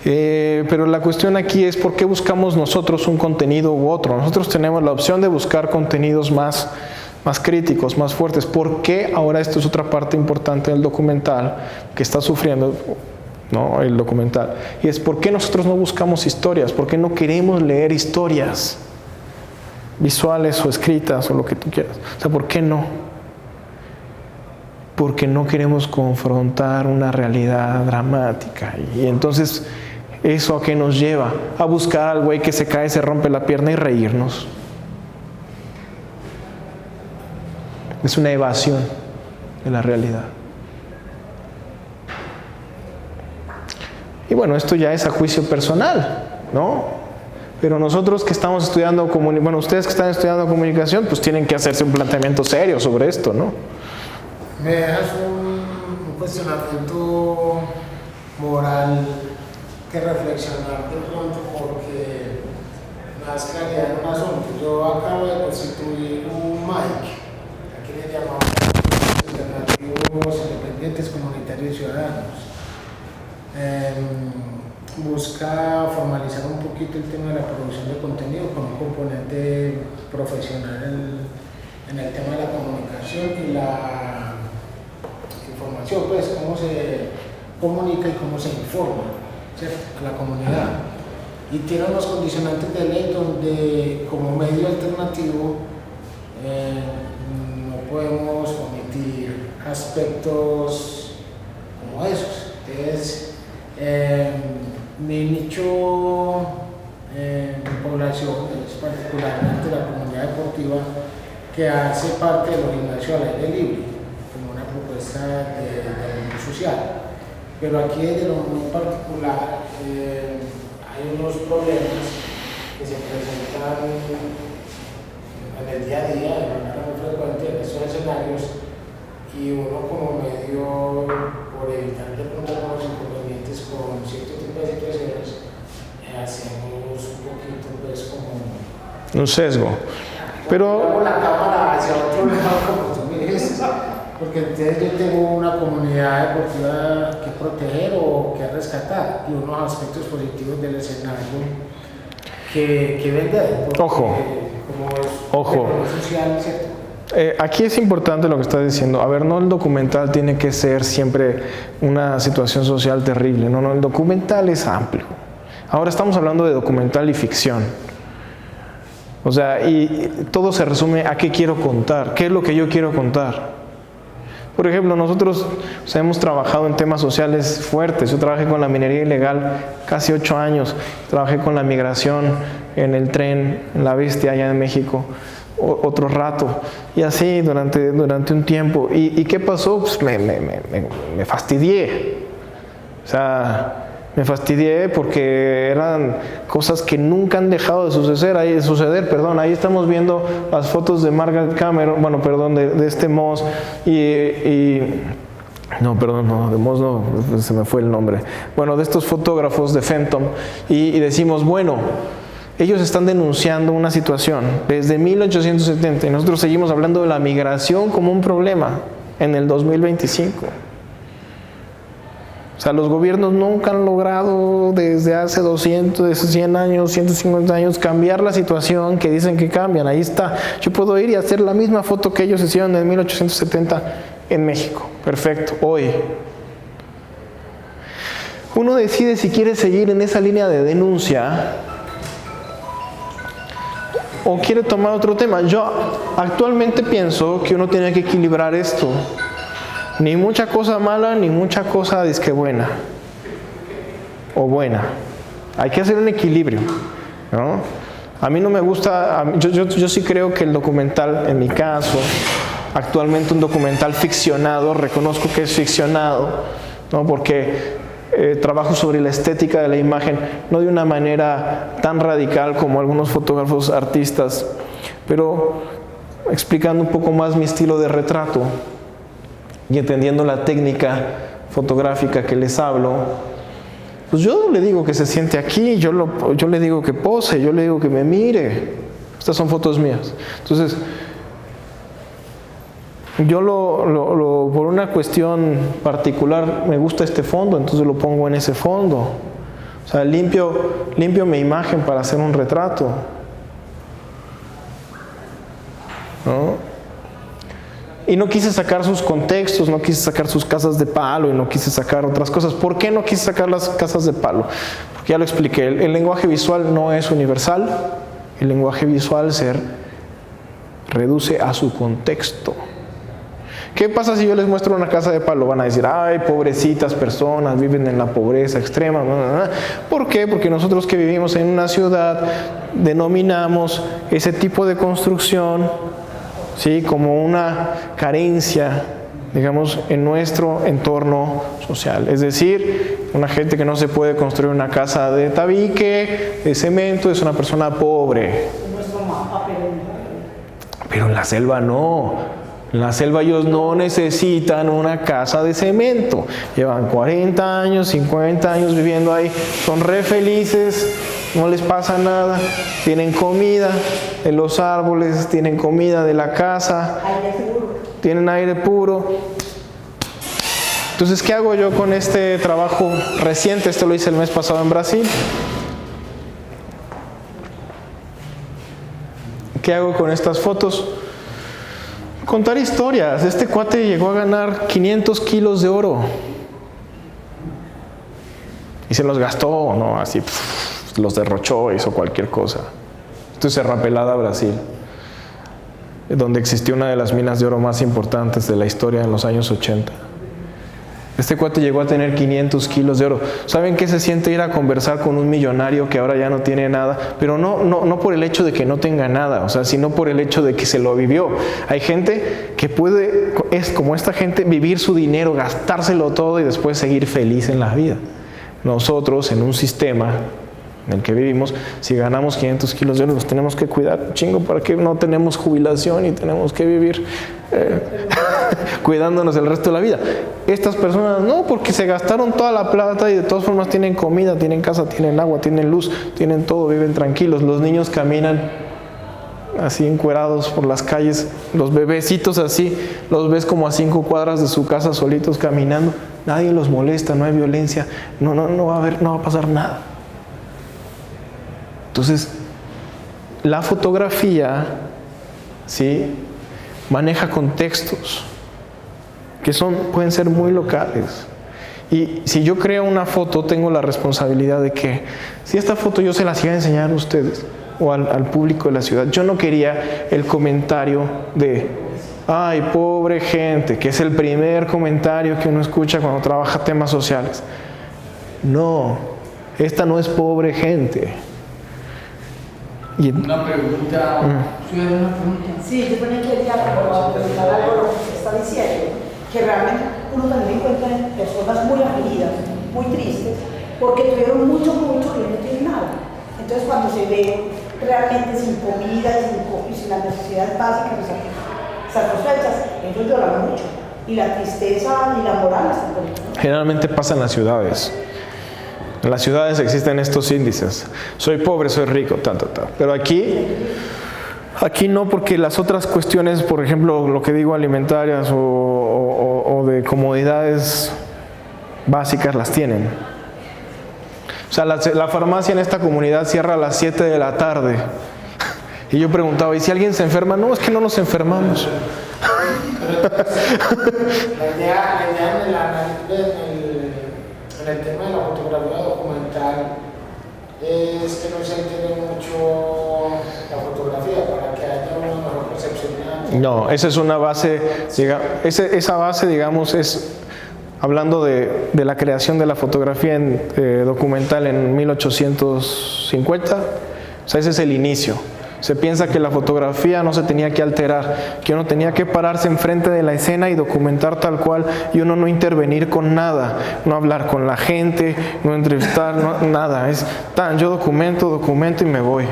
Pero la cuestión aquí es ¿por qué buscamos nosotros un contenido u otro? Nosotros tenemos la opción de buscar contenidos más críticos, más fuertes. ¿Por qué ahora esto es otra parte importante del documental que está sufriendo, ¿no?, el documental? Y es ¿por qué nosotros no buscamos historias? ¿Por qué no queremos leer historias visuales o escritas o lo que tú quieras? O sea, ¿por qué no? Porque no queremos confrontar una realidad dramática. Y entonces, ¿eso a qué nos lleva? A buscar al güey que se cae, se rompe la pierna y reírnos. Es una evasión de la realidad. Y bueno, esto ya es a juicio personal, ¿no? Pero nosotros que estamos estudiando ustedes que están estudiando comunicación, pues tienen que hacerse un planteamiento serio sobre esto, ¿no? Me dejas un cuestionamiento moral que reflexionar de pronto, porque me das claridad en un asunto. Yo acabo de constituir un MAIC, aquí le llamamos Alternativos Independientes Comunitarios y Ciudadanos. Busca formalizar un poquito el tema de la producción de contenido con un componente profesional en el tema de la comunicación y la información, pues cómo se comunica y cómo se informa, ¿cierto?, a la comunidad. Y tiene unos condicionantes de ley donde como medio alternativo no podemos omitir aspectos como esos. Entonces, mi nicho población es particularmente la comunidad deportiva que hace parte de los gimnasios al aire libre, como una propuesta de mundo social. Pero aquí desde lo muy particular hay unos problemas que se presentan en el día a día, de manera muy frecuente en estos escenarios, y uno como medio, por evitar de pronto los inconvenientes con cierto tipo de situaciones, hacemos un poquito pues como un sesgo. Pero la cámara hacia otro lado, como tú me dices, porque entonces yo tengo una comunidad deportiva que proteger o que rescatar, y unos aspectos positivos del escenario que vender. Ojo, ojo. Social, ¿cierto? Aquí es importante lo que estás diciendo. A ver, no el documental tiene que ser siempre una situación social terrible. No, el documental es amplio. Ahora estamos hablando de documental y ficción. O sea, y todo se resume a qué quiero contar, qué es lo que yo quiero contar. Por ejemplo, nosotros hemos trabajado en temas sociales fuertes. Yo trabajé con la minería ilegal casi 8 años. Trabajé con la migración en el tren, en la Bestia, allá en México, otro rato. Y así durante un tiempo. ¿Y qué pasó? Pues me fastidié. O sea, me fastidié porque eran cosas que nunca han dejado de suceder. Ahí estamos viendo las fotos de Margaret Cameron, de este Moss de Moss no, se me fue el nombre. Bueno, de estos fotógrafos de Fenton, y decimos, bueno, ellos están denunciando una situación desde 1870 y nosotros seguimos hablando de la migración como un problema en el 2025. O sea, los gobiernos nunca han logrado desde hace 200, 100 años, 150 años cambiar la situación que dicen que cambian. Ahí está. Yo puedo ir y hacer la misma foto que ellos hicieron en 1870 en México. Perfecto. Hoy uno decide si quiere seguir en esa línea de denuncia o quiere tomar otro tema. Yo actualmente pienso que uno tiene que equilibrar esto. Ni mucha cosa mala, ni mucha cosa disque buena o buena. Hay que hacer un equilibrio, ¿no? A mí no me gusta, yo sí creo que el documental, en mi caso, actualmente un documental ficcionado, reconozco que es ficcionado, ¿no? Porque trabajo sobre la estética de la imagen, no de una manera tan radical como algunos fotógrafos artistas, pero explicando un poco más mi estilo de retrato y entendiendo la técnica fotográfica que les hablo. Pues yo le digo que se siente aquí, yo le digo que pose, yo le digo que me mire. Estas son fotos mías. Entonces, yo por una cuestión particular me gusta este fondo, entonces lo pongo en ese fondo. O sea, limpio mi imagen para hacer un retrato, ¿no? Y no quise sacar sus contextos, no quise sacar sus casas de palo y no quise sacar otras cosas. ¿Por qué no quise sacar las casas de palo? Porque ya lo expliqué, el lenguaje visual no es universal. El lenguaje visual se reduce a su contexto. ¿Qué pasa si yo les muestro una casa de palo? Van a decir, ay, pobrecitas personas, viven en la pobreza extrema. ¿Por qué? Porque nosotros que vivimos en una ciudad denominamos ese tipo de construcción, ¿sí?, como una carencia, digamos, en nuestro entorno social. Es decir, una gente que no se puede construir una casa de tabique, de cemento, es una persona pobre. Pero en la selva no. En la selva ellos no necesitan una casa de cemento. Llevan 40 años, 50 años viviendo ahí. Son re felices, no les pasa nada. Tienen comida de los árboles, tienen comida de la casa, tienen aire puro. Entonces, ¿qué hago yo con este trabajo reciente? Esto lo hice el mes pasado en Brasil. ¿Qué hago con estas fotos? Contar historias. Este cuate llegó a ganar 500 kilos de oro y se los gastó, ¿no? Así los derrochó, hizo cualquier cosa. Esto es Serrapelada, Brasil. donde existió una de las minas de oro más importantes de la historia en los años 80. Este cuate llegó a tener 500 kilos de oro. ¿Saben qué se siente ir a conversar con un millonario que ahora ya no tiene nada? Pero no por el hecho de que no tenga nada, o sea, sino por el hecho de que se lo vivió. Hay gente que puede, es como esta gente, vivir su dinero, gastárselo todo y después seguir feliz en la vida. Nosotros, en un sistema en el que vivimos, si ganamos 500 kilos de oro, los tenemos que cuidar, chingo, para que no tenemos jubilación y tenemos que vivir cuidándonos el resto de la vida. Estas personas no, porque se gastaron toda la plata y de todas formas tienen comida, tienen casa, tienen agua, tienen luz, tienen todo, viven tranquilos. Los niños caminan así encuerados por las calles, los bebecitos así, los ves como a 5 cuadras de su casa solitos caminando, nadie los molesta, no hay violencia, no va a pasar nada. Entonces, la fotografía, ¿sí?, maneja contextos que pueden ser muy locales. Y si yo creo una foto, tengo la responsabilidad de que, si esta foto yo se las iba a enseñar a ustedes o al público de la ciudad, yo no quería el comentario de, ay, pobre gente, que es el primer comentario que uno escucha cuando trabaja temas sociales. No, esta no es pobre gente. Una pregunta. ¿Sí era una pregunta? Sí, yo también quería preguntar algo de lo que usted está diciendo, que realmente uno también encuentra personas muy afligidas, muy tristes, porque tuvieron mucho y no tienen nada. Entonces cuando se ve realmente sin comida y sin las necesidades básicas satisfechas, ellos lloran mucho. Y la tristeza y la moral están por ahí. Generalmente pasa en las ciudades. En las ciudades existen estos índices. Soy pobre, soy rico, tanto. Pero aquí no, porque las otras cuestiones, por ejemplo, lo que digo, alimentarias o de comodidades básicas, las tienen. O sea, la farmacia en esta comunidad cierra a las 7 de la tarde. Y yo preguntaba, ¿y si alguien se enferma? No, es que no nos enfermamos. La idea en el tema de la fotografía documental es que no se entiende mucho la fotografía para que haya una mejor percepción. No, esa es una base, esa base, digamos, es hablando de la creación de la fotografía documental en 1850, o sea, ese es el inicio. Se piensa que la fotografía no se tenía que alterar, que uno tenía que pararse enfrente de la escena y documentar tal cual, y uno no intervenir con nada, no hablar con la gente, no entrevistar, nada. Yo documento y me voy.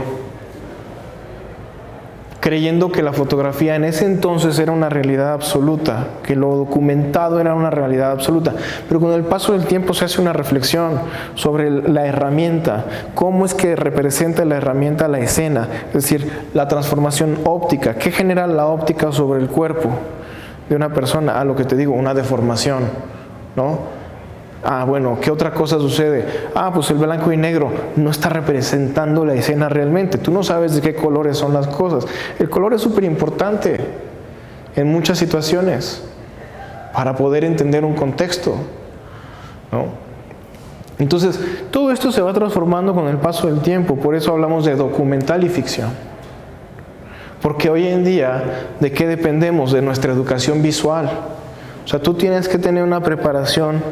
Creyendo que la fotografía en ese entonces era una realidad absoluta, que lo documentado era una realidad absoluta. Pero con el paso del tiempo se hace una reflexión sobre la herramienta, cómo es que representa la herramienta la escena, es decir, la transformación óptica, qué genera la óptica sobre el cuerpo de una persona, a lo que te digo, una deformación, ¿no? Bueno, ¿qué otra cosa sucede? Pues el blanco y negro no está representando la escena realmente. Tú no sabes de qué colores son las cosas. El color es súper importante en muchas situaciones para poder entender un contexto, ¿no? Entonces, todo esto se va transformando con el paso del tiempo. Por eso hablamos de documental y ficción. Porque hoy en día, ¿de qué dependemos? De nuestra educación visual. O sea, tú tienes que tener una preparación,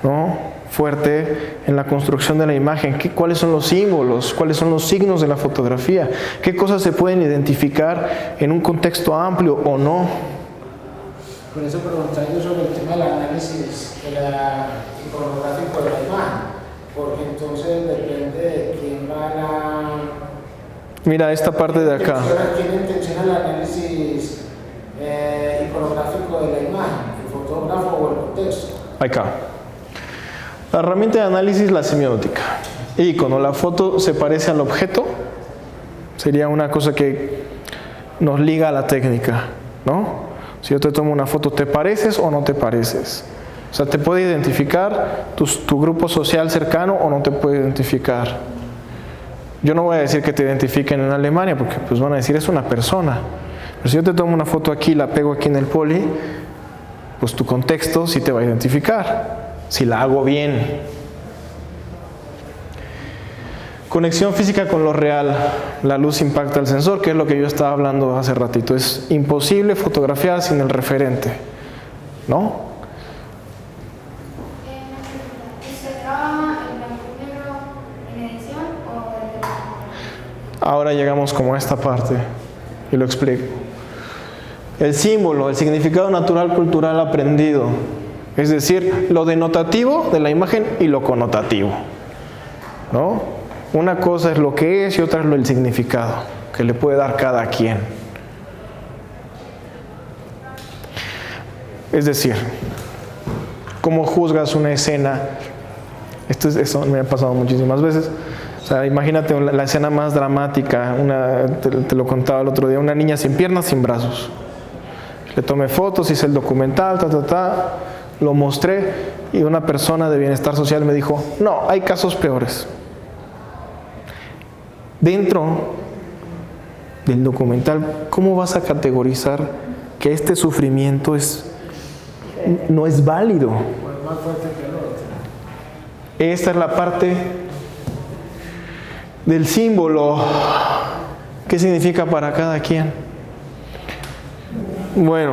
¿no?, fuerte en la construcción de la imagen. ¿Cuáles son los símbolos? ¿Cuáles son los signos de la fotografía? ¿Qué cosas se pueden identificar en un contexto amplio o no? Por eso preguntaba yo sobre el tema del análisis iconográfico de la imagen, porque entonces depende de quién va a Mira esta parte de acá. ¿Quién intenciona el análisis iconográfico de la imagen? ¿El fotógrafo o el contexto? Acá. La herramienta de análisis es la semiótica. Y cuando la foto se parece al objeto, sería una cosa que nos liga a la técnica, ¿no? Si yo te tomo una foto, ¿te pareces o no te pareces? O sea, ¿te puede identificar tu grupo social cercano o no te puede identificar? Yo no voy a decir que te identifiquen en Alemania, porque pues van a decir, es una persona. Pero si yo te tomo una foto aquí, la pego aquí en el poli, pues tu contexto sí te va a identificar, si la hago bien. Conexión física con lo real. La luz impacta el sensor, que es lo que yo estaba hablando hace ratito. Es imposible fotografiar sin el referente, ¿no? ¿Usted trabaja en blanco y negro en edición o en Ahora llegamos como a esta parte y lo explico. El símbolo, el significado natural cultural aprendido, es decir, lo denotativo de la imagen y lo connotativo, ¿no? Una cosa es lo que es y otra es el significado que le puede dar cada quien. Es decir, ¿cómo juzgas una escena? Eso me ha pasado muchísimas veces. O sea, imagínate la escena más dramática, te lo contaba el otro día, una niña sin piernas, sin brazos. Le tomé fotos, hice el documental, lo mostré y una persona de bienestar social me dijo, no, hay casos peores. Dentro del documental, ¿cómo vas a categorizar que este sufrimiento no es válido? Más fuerte que el otro. Esta es la parte del símbolo. ¿Qué significa para cada quien? Bueno,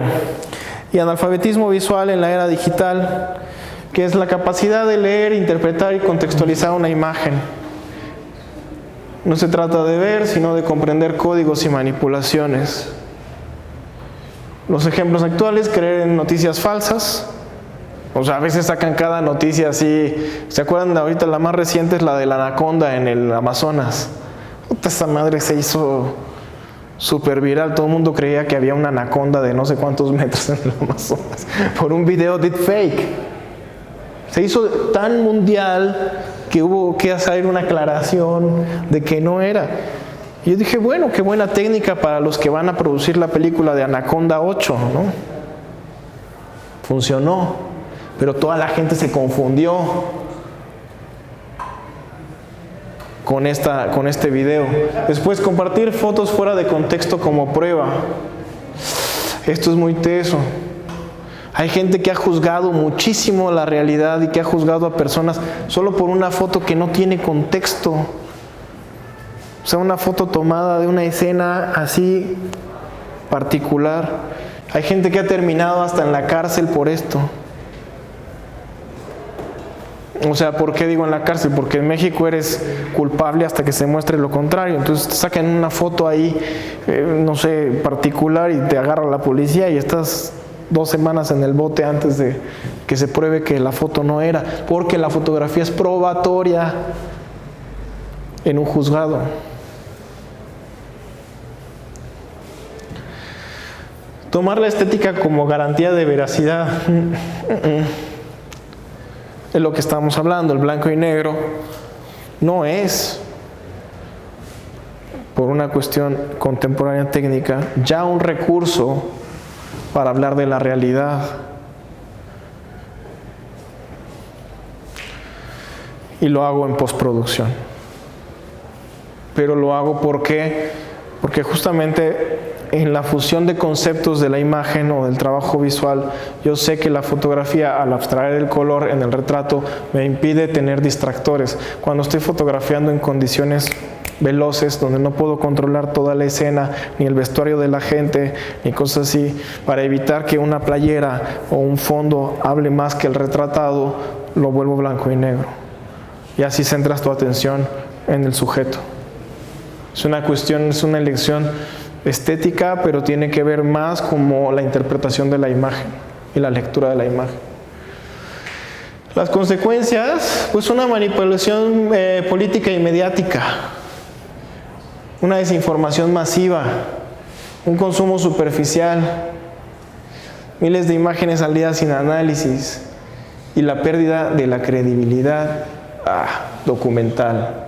y analfabetismo visual en la era digital, que es la capacidad de leer, interpretar y contextualizar una imagen. No se trata de ver, sino de comprender códigos y manipulaciones. Los ejemplos actuales, creer en noticias falsas. O sea, a veces sacan cada noticia así. ¿Se acuerdan de ahorita? La más reciente es la de la anaconda en el Amazonas. Puta, esa madre se hizo súper viral. Todo el mundo creía que había una anaconda de no sé cuántos metros en el Amazonas por un video deepfake. Se hizo tan mundial que hubo que hacer una aclaración de que no era. Y yo dije, bueno, qué buena técnica para los que van a producir la película de Anaconda 8, ¿no? Funcionó, pero toda la gente se confundió con este video. Después, compartir fotos fuera de contexto como prueba. Esto es muy teso. Hay gente que ha juzgado muchísimo la realidad y que ha juzgado a personas solo por una foto que no tiene contexto. O sea, una foto tomada de una escena así particular. Hay gente que ha terminado hasta en la cárcel por esto. O sea, ¿por qué digo en la cárcel? Porque en México eres culpable hasta que se muestre lo contrario. Entonces te sacan una foto ahí, no sé, particular y te agarra la policía y estás 2 semanas en el bote antes de que se pruebe que la foto no era, porque la fotografía es probatoria en un juzgado. Tomar la estética como garantía de veracidad es lo que estamos hablando. El blanco y negro no es, por una cuestión contemporánea técnica, ya un recurso para hablar de la realidad. Y lo hago en postproducción. Pero lo hago porque justamente en la fusión de conceptos de la imagen o del trabajo visual, yo sé que la fotografía, al abstraer el color en el retrato, me impide tener distractores. Cuando estoy fotografiando en condiciones veloces, donde no puedo controlar toda la escena, ni el vestuario de la gente, ni cosas así, para evitar que una playera o un fondo hable más que el retratado, lo vuelvo blanco y negro. Y así centras tu atención en el sujeto. Es una cuestión, es una elección estética, pero tiene que ver más como la interpretación de la imagen y la lectura de la imagen. Las consecuencias, pues una manipulación política y mediática. Una desinformación masiva, un consumo superficial, miles de imágenes al día sin análisis y la pérdida de la credibilidad documental.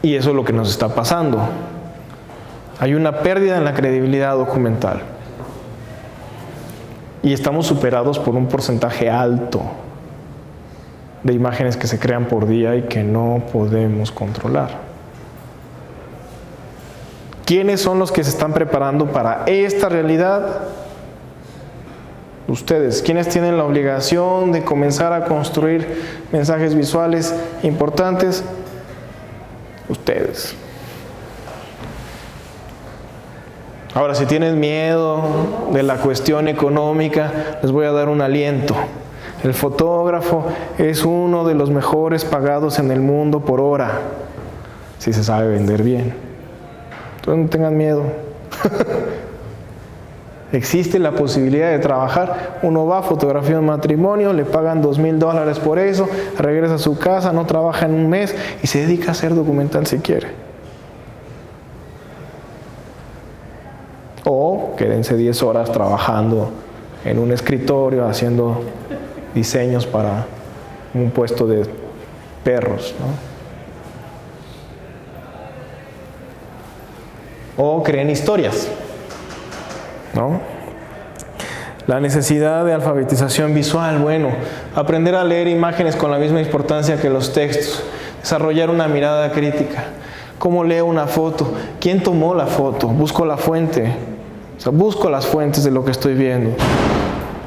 Y eso es lo que nos está pasando. Hay una pérdida en la credibilidad documental. Y estamos superados por un porcentaje alto de imágenes que se crean por día y que no podemos controlar. ¿Quiénes son los que se están preparando para esta realidad? Ustedes, ¿quiénes tienen la obligación de comenzar a construir mensajes visuales importantes? Ustedes. Ahora, si tienen miedo de la cuestión económica, les voy a dar un aliento. El fotógrafo es uno de los mejores pagados en el mundo por hora, si se sabe vender bien. Entonces no tengan miedo. Existe la posibilidad de trabajar. Uno va a fotografía un matrimonio, le pagan $2,000 por eso, regresa a su casa, no trabaja en un mes y se dedica a hacer documental si quiere. O quédense 10 horas trabajando en un escritorio haciendo diseños para un puesto de perros, ¿no? O creen historias, ¿no? La necesidad de alfabetización visual, bueno, aprender a leer imágenes con la misma importancia que los textos, desarrollar una mirada crítica. ¿Cómo leo una foto? ¿Quién tomó la foto? Busco la fuente, o sea, busco las fuentes de lo que estoy viendo.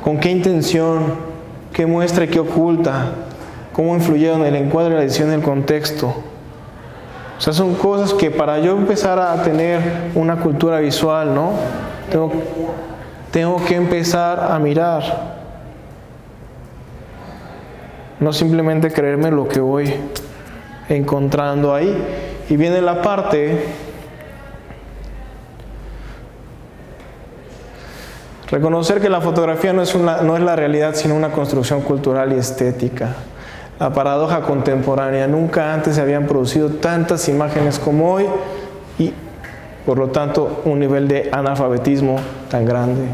¿Con qué intención? ¿Qué muestra y qué oculta? ¿Cómo influyeron el encuadre, la edición y el contexto? O sea, son cosas que para yo empezar a tener una cultura visual, ¿no? Tengo que empezar a mirar. No simplemente creerme lo que voy encontrando ahí. Y viene la parte, reconocer que la fotografía no es la realidad, sino una construcción cultural y estética. La paradoja contemporánea, nunca antes se habían producido tantas imágenes como hoy y por lo tanto un nivel de analfabetismo tan grande.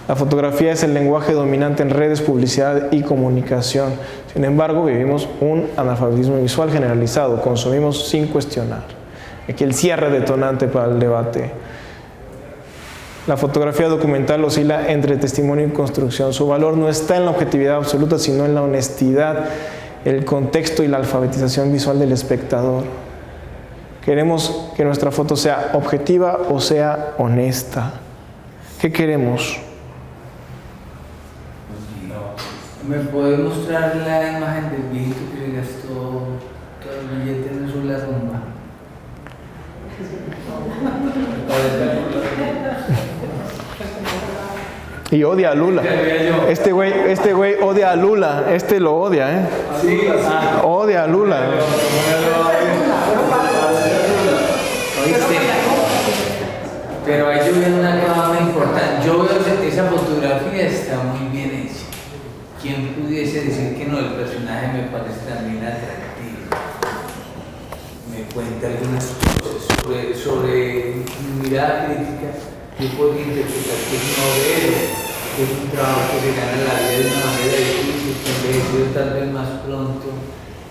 La fotografía es el lenguaje dominante en redes, publicidad y comunicación. Sin embargo, vivimos un analfabetismo visual generalizado, consumimos sin cuestionar. Aquí el cierre detonante para el debate. La fotografía documental oscila entre testimonio y construcción. Su valor no está en la objetividad absoluta, sino en la honestidad, el contexto y la alfabetización visual del espectador. ¿Queremos que nuestra foto sea objetiva o sea honesta? ¿Qué queremos? ¿Me puede mostrar la imagen del viejito que se gastó todo el billete en eso la rumba? Y odia a Lula. Este güey odia a Lula. Este lo odia, ¿eh? Sí, odia a Lula. ¿Oíste? Pero ahí yo veo una cosa muy importante. Yo veo que esa fotografía está muy bien hecha. ¿Quién pudiese decir que no? El personaje me parece también atractivo. Me cuenta algunas cosas sobre mirada crítica. Yo puedo interpretar que es un obrero, que es un trabajo que se gana la vida de una manera difícil, que envejeció tal vez más pronto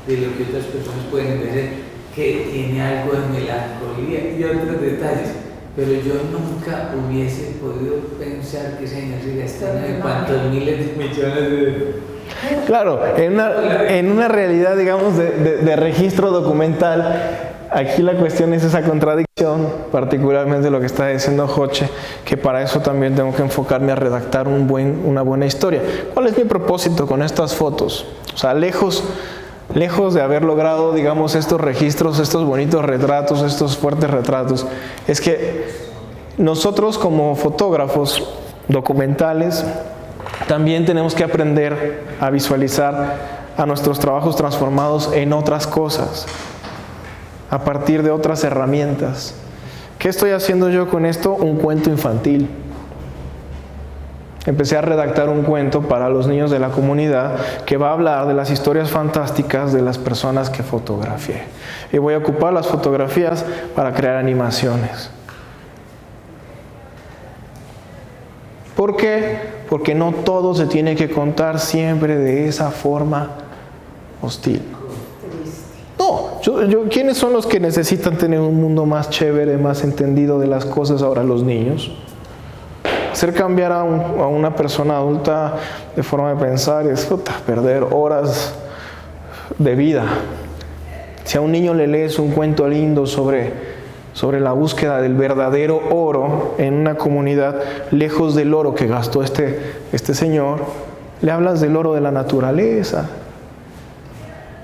de lo que otras personas pueden envejecer, que tiene algo de melancolía y otros detalles. Pero yo nunca hubiese podido pensar que ese señor se gastara de cuántos miles de millones de... Claro, en una realidad, digamos, de registro documental, aquí la cuestión es esa contradicción, particularmente lo que está diciendo Joche, que para eso también tengo que enfocarme a redactar una buena historia. ¿Cuál es mi propósito con estas fotos? O sea, lejos de haber logrado, digamos, estos registros, estos bonitos retratos, estos fuertes retratos, es que nosotros como fotógrafos documentales también tenemos que aprender a visualizar a nuestros trabajos transformados en otras cosas, a partir de otras herramientas. ¿Qué estoy haciendo yo con esto? Un cuento infantil. Empecé a redactar un cuento para los niños de la comunidad que va a hablar de las historias fantásticas de las personas que fotografié. Y voy a ocupar las fotografías para crear animaciones. ¿Por qué? Porque no todo se tiene que contar siempre de esa forma hostil. No, ¿quiénes son los que necesitan tener un mundo más chévere, más entendido de las cosas ahora? Los niños. Hacer cambiar a una persona adulta de forma de pensar es perder horas de vida. Si a un niño le lees un cuento lindo sobre sobre la búsqueda del verdadero oro en una comunidad lejos del oro que gastó este señor, le hablas del oro de la naturaleza,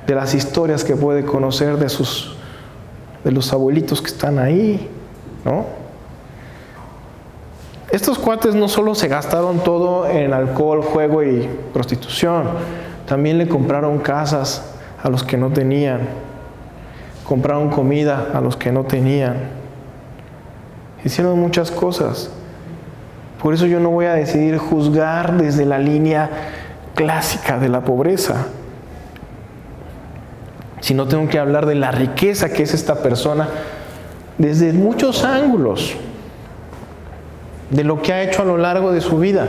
de las historias que puede conocer de los abuelitos que están ahí, ¿no? Estos cuates no solo se gastaron todo en alcohol, juego y prostitución, también le compraron casas a los que no tenían, compraron comida a los que no tenían, hicieron muchas cosas. Por eso yo no voy a decidir juzgar desde la línea clásica de la pobreza, sino tengo que hablar de la riqueza que es esta persona desde muchos ángulos, de lo que ha hecho a lo largo de su vida.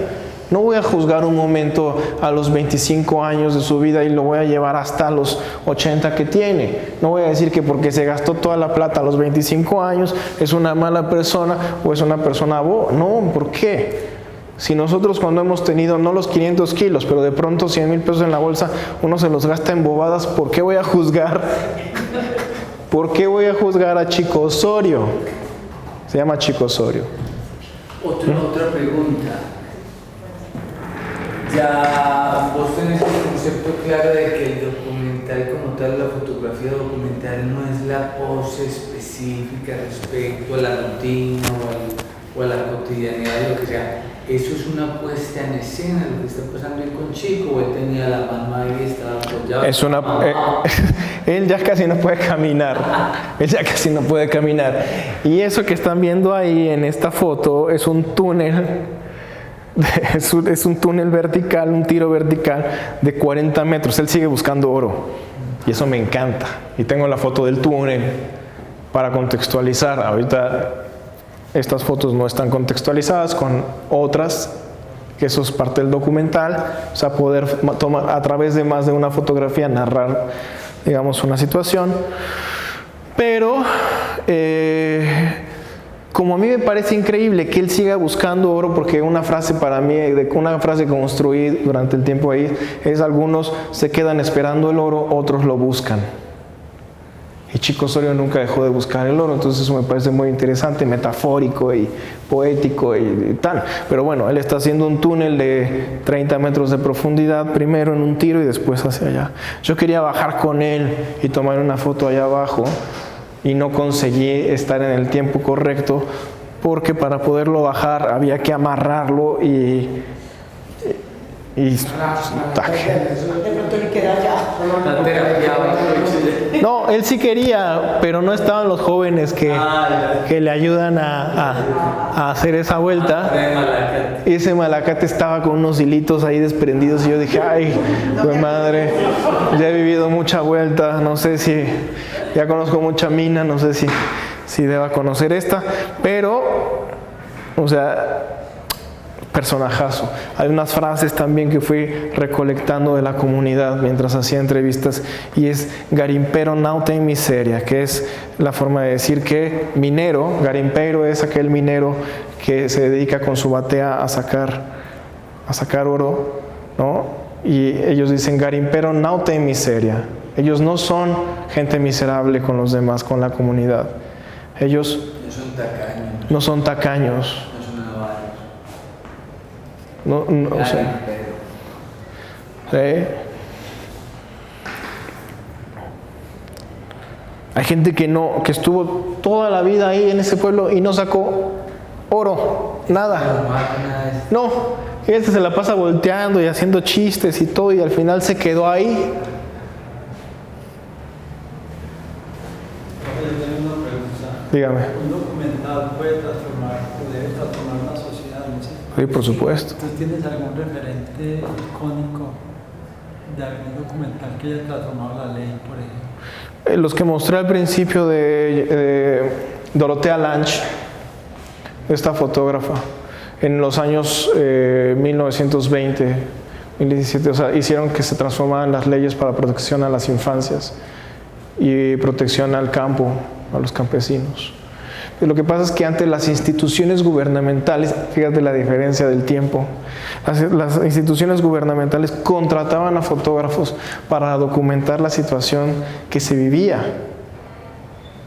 No voy a juzgar un momento a los 25 años de su vida y lo voy a llevar hasta los 80 que tiene. No voy a decir que porque se gastó toda la plata a los 25 años es una mala persona o es una persona boba. No, ¿por qué? Si nosotros cuando hemos tenido no los 500 kilos, pero de pronto 100,000 pesos en la bolsa, uno se los gasta en bobadas, ¿por qué voy a juzgar? ¿Por qué voy a juzgar a Chico Osorio? Se llama Chico Osorio. Otra pregunta. Ya vos tenés el concepto claro de que el documental como tal, la fotografía documental no es la pose específica respecto a la rutina o a la cotidianidad, lo que sea. Eso es una puesta en escena, lo que está pasando ahí con Chico, o él tenía la mamá y estaba apoyado. Él ya casi no puede caminar, él ya casi no puede caminar. Y eso que están viendo ahí en esta foto es un túnel, es un túnel vertical, un tiro vertical de 40 metros. Él sigue buscando oro y eso me encanta. Y tengo la foto del túnel para contextualizar. Ahorita estas fotos no están contextualizadas con otras, que eso es parte del documental, o sea, poder tomar a través de más de una fotografía, narrar, digamos, una situación. Pero como a mí me parece increíble que él siga buscando oro, porque una frase para mí, una frase que construí durante el tiempo ahí, es: algunos se quedan esperando el oro, otros lo buscan. Y Chico Osorio nunca dejó de buscar el oro, entonces eso me parece muy interesante, metafórico y poético y tal. Pero bueno, él está haciendo un túnel de 30 metros de profundidad, primero en un tiro y después hacia allá. Yo quería bajar con él y tomar una foto allá abajo y no conseguí estar en el tiempo correcto, porque para poderlo bajar había que amarrarlo y no, él sí quería, pero no estaban los jóvenes que le ayudan a hacer esa vuelta. Y ese malacate estaba con unos hilitos ahí desprendidos y yo dije: ay, pues madre, ya he vivido mucha vuelta, no sé si, ya conozco mucha mina, no sé si deba conocer esta, pero, o sea, personajazo. Hay unas frases también que fui recolectando de la comunidad mientras hacía entrevistas, y es garimpero não tem miseria, que es la forma de decir que minero, garimpeiro es aquel minero que se dedica con su batea a sacar oro, ¿no? Y ellos dicen garimpero não tem miseria. Ellos no son gente miserable con los demás, con la comunidad. Ellos no son tacaños. No, o sea, hay gente que estuvo toda la vida ahí en ese pueblo y no sacó oro, nada. No, este se la pasa volteando y haciendo chistes y todo, y al final se quedó ahí. Dígame. Un documental puede transformar, o debe transformar una sociedad, ¿no? Sí, por supuesto. ¿Tú tienes algún referente icónico de algún documental que haya transformado la ley, por ejemplo? Los que mostré al principio de Dorotea Lange, esta fotógrafa, en los años 1920, 2017, o sea, hicieron que se transformaran las leyes para protección a las infancias y protección al campo, a los campesinos. Lo que pasa es que ante las instituciones gubernamentales, fíjate la diferencia del tiempo, las instituciones gubernamentales contrataban a fotógrafos para documentar la situación que se vivía.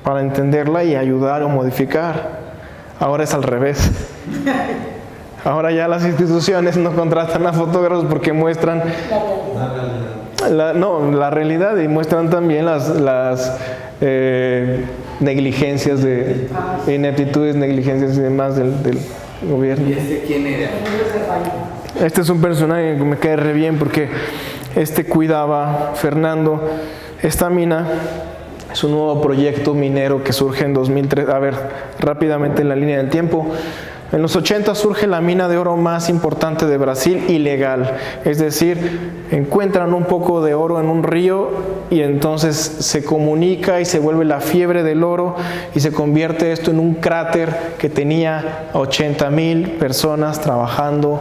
para entenderla y ayudar o modificar. Ahora es al revés. Ahora ya las instituciones no contratan a fotógrafos porque muestran la realidad y muestran también las negligencias de ineptitudes, negligencias y demás del gobierno. ¿Y este quién era? Este es un personaje que me cae re bien porque cuidaba, Fernando, esta mina. Es un nuevo proyecto minero que surge en 2003. A ver, rápidamente en la línea del tiempo. En los 80 surge la mina de oro más importante de Brasil, ilegal. Es decir, encuentran un poco de oro en un río y entonces se comunica y se vuelve la fiebre del oro y se convierte esto en un cráter que tenía 80,000 personas trabajando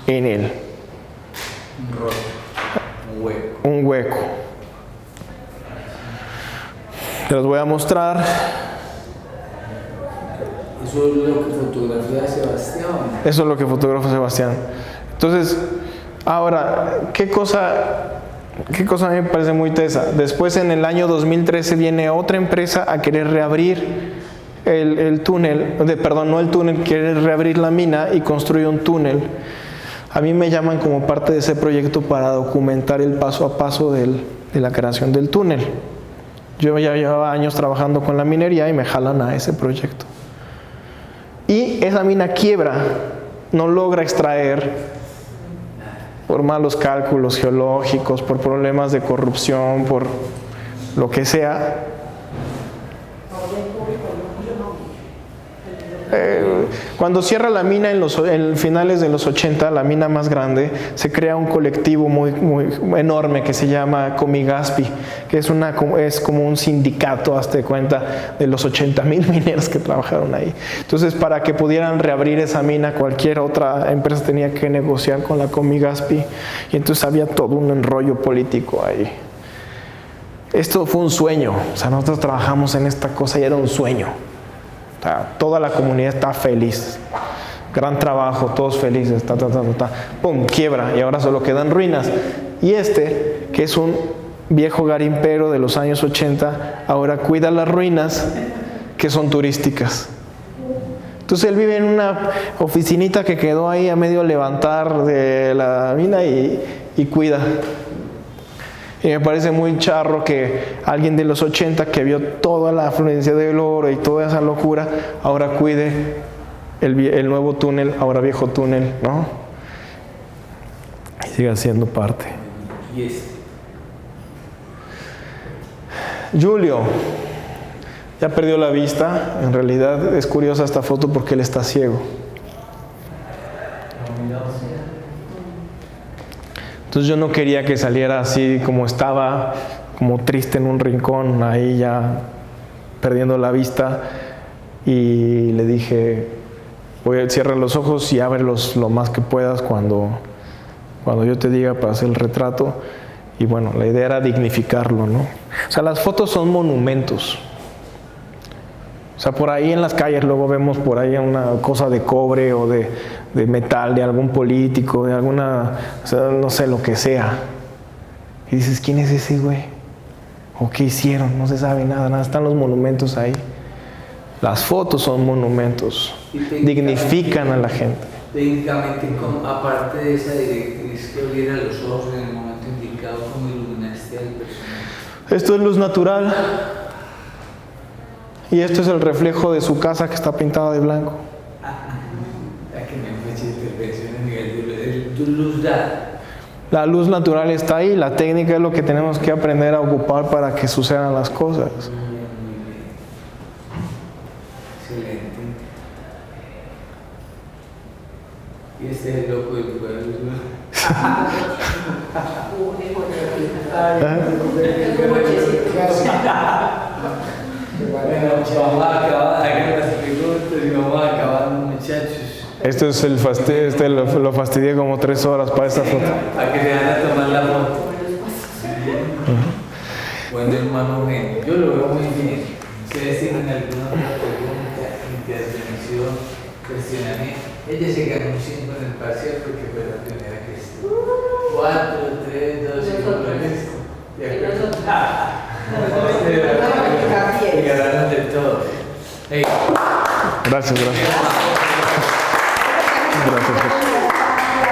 en él. Un hueco. Te los voy a mostrar. ¿Eso es lo que fotografía Sebastián? Eso es lo que fotografa Sebastián. Entonces, ahora, ¿qué cosa a mí me parece muy tesa? Después, en el año 2013, viene otra empresa a querer reabrir el túnel, no el túnel, quiere reabrir la mina y construye un túnel. A mí me llaman como parte de ese proyecto para documentar el paso a paso de la creación del túnel. Yo ya llevaba años trabajando con la minería y me jalan a ese proyecto. Y esa mina quiebra, no logra extraer por malos cálculos geológicos, por problemas de corrupción, por lo que sea. Cuando cierra la mina en finales de los 80, la mina más grande, se crea un colectivo muy enorme que se llama Comigaspi, que es como un sindicato, hazte cuenta, de los 80,000 mineros que trabajaron ahí. Entonces, para que pudieran reabrir esa mina, cualquier otra empresa tenía que negociar con la Comigaspi, y entonces había todo un enrollo político ahí. Esto fue un sueño, o sea, nosotros trabajamos en esta cosa y era un sueño. O sea, toda la comunidad está feliz, gran trabajo, todos felices, pum, quiebra y ahora solo quedan ruinas. Y que es un viejo garimpero de los años 80, ahora cuida las ruinas que son turísticas. Entonces él vive en una oficinita que quedó ahí a medio levantar de la mina y cuida. Y me parece muy charro que alguien de los 80 que vio toda la afluencia del oro y toda esa locura, ahora cuide el nuevo túnel, ahora viejo túnel, ¿no? Y siga siendo parte. Julio ya perdió la vista. En realidad es curiosa esta foto porque él está ciego. Entonces yo no quería que saliera así como estaba, como triste en un rincón, ahí ya perdiendo la vista. Y le dije, cierra los ojos y ábrelos lo más que puedas cuando yo te diga para hacer el retrato. Y bueno, la idea era dignificarlo, ¿no? O sea, las fotos son monumentos. O sea, por ahí en las calles luego vemos por ahí una cosa de cobre o de metal de algún político, de alguna, o sea, no sé, lo que sea. Y dices, ¿quién es ese güey? ¿O qué hicieron? No se sabe nada, están los monumentos ahí. Las fotos son monumentos, dignifican a la gente. Técnicamente, aparte de esa directriz que abriera los ojos en el momento indicado, ¿cómo iluminaste al personaje? Esto es luz natural. Y esto es el reflejo de su casa que está pintada de blanco. La luz natural está ahí, la técnica es lo que tenemos que aprender a ocupar para que sucedan las cosas. Excelente. Y este es el loco del pueblo. Vamos a acabar, hagan las preguntas y vamos a acabar, muchachos. Esto es el fastidio, lo fastidié como 3 horas para esta foto. Para que se van a tomar la foto. Bueno, hermano, yo lo veo muy bien. ¿Ustedes tienen alguna otra pregunta, intervención, cuestionamiento? Ella se ganó 5 en el parcial porque fue la primera que estuvo. 4, 3, 2, 1, 1. De acuerdo. Regalaron de todo. Hey. Gracias.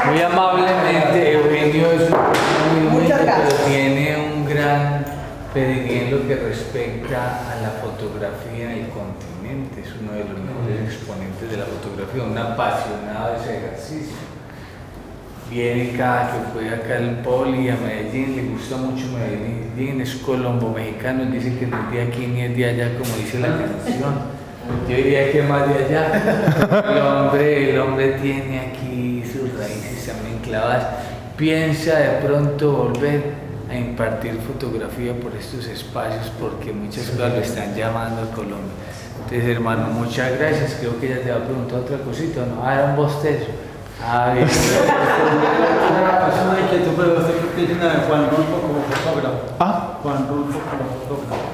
Muy amablemente, Eugenio es muy bonito, pero tiene un gran pedigrí en lo que respecta a la fotografía en el continente. Es uno de los mejores exponentes de la fotografía, un apasionado de ese ejercicio. Viene cada que puede acá al Poli, a Medellín, le gusta mucho Medellín, es colombo mexicano, dice que no es de aquí ni es de allá, como dice la canción. Yo diría que más de allá. El hombre tiene aquí sus raíces también clavadas. Piensa de pronto volver a impartir fotografía por estos espacios porque muchas cosas lo están llamando a Colombia. Entonces, hermano, muchas gracias. Creo que ella te va a preguntar otra cosita, ¿no? Era un bostezo. Bien. Es una inquietud, pero usted qué tiene a Juan Rulfo como fotógrafo. Juan Rulfo como fotógrafo.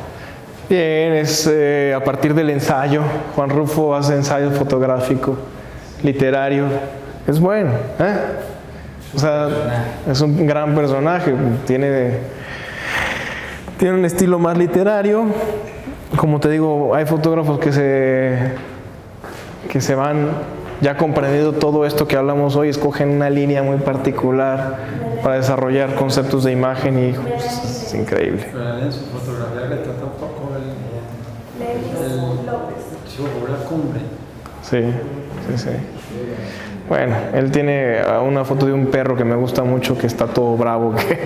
Bien, es a partir del ensayo. Juan Rulfo hace ensayo fotográfico, literario. Es bueno, ¿eh? O sea, es un gran personaje. Tiene un estilo más literario. Como te digo, hay fotógrafos que se van ya comprendiendo todo esto que hablamos hoy, escogen una línea muy particular para desarrollar conceptos de imagen y es increíble. Pero en su fotografía retrata un poco su obra cumbre. Sí. Bueno, él tiene una foto de un perro que me gusta mucho, que está todo bravo, que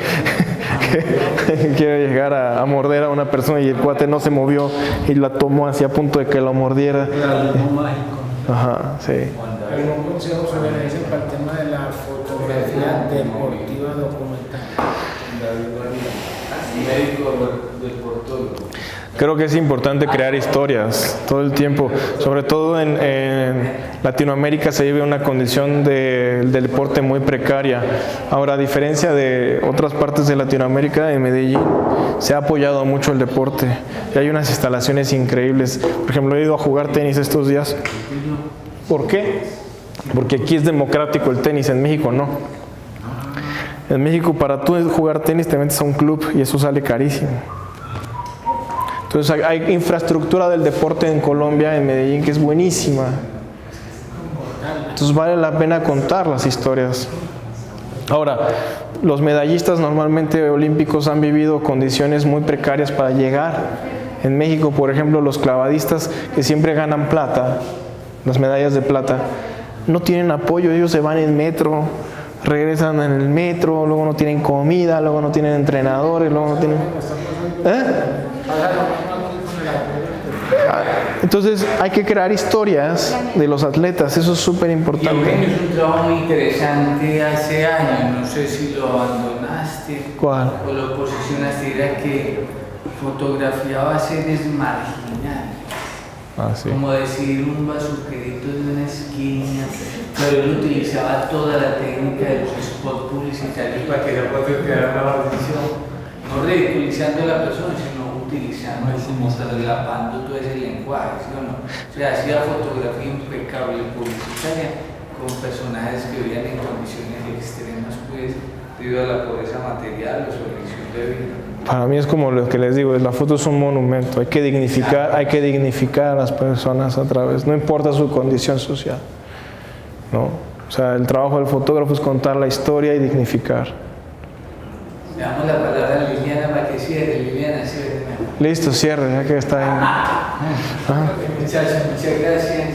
quiere llegar a morder a una persona y el cuate no se movió y la tomó hacia a punto de que lo mordiera. Realismo mágico. Ajá, sí. ¿Algún consejo sugerencia para el tema de la fotografía deportiva documental? Médico del portólogo. Creo que es importante crear historias todo el tiempo, sobre todo en Latinoamérica se vive una condición del deporte muy precaria. Ahora, a diferencia de otras partes de Latinoamérica, en Medellín se ha apoyado mucho el deporte y hay unas instalaciones increíbles. Por ejemplo, he ido a jugar tenis estos días. ¿Por qué? Porque aquí es democrático el tenis, en México no. En México, para tú jugar tenis te metes a un club y eso sale carísimo. Entonces hay infraestructura del deporte en Colombia, en Medellín, que es buenísima. Entonces vale la pena contar las historias. Ahora, los medallistas normalmente olímpicos han vivido condiciones muy precarias para llegar. En México, por ejemplo, los clavadistas que siempre ganan plata, las medallas de plata, no tienen apoyo, ellos se van en metro, regresan en el metro, luego no tienen comida, luego no tienen entrenadores, luego no tienen... Entonces hay que crear historias de los atletas, eso es súper importante. Eugenio, es un trabajo muy interesante hace años, no sé si lo abandonaste. ¿Cuál? O lo posicionaste, era que fotografiaba seres marginales. Sí. Como decir un basurerito de una esquina, pero él utilizaba toda la técnica de los spots publicitarios para que la foto quedara una bendición. No ridiculizando a la persona, sino utilizando, como traslapando todo ese lenguaje, ¿sí o no? O sea, hacía fotografía impecable publicitaria con personajes que vivían en condiciones extremas, pues, debido a la pobreza material o su elección de vida. Para mí es como lo que les digo, la foto es un monumento, hay que dignificar a las personas a través, no importa su condición social, ¿no? O sea, el trabajo del fotógrafo es contar la historia y dignificar. Le damos la palabra a Liliana para que cierre. Liliana, cierre. Listo, cierre, ya que está ahí. Muchachos, muchas gracias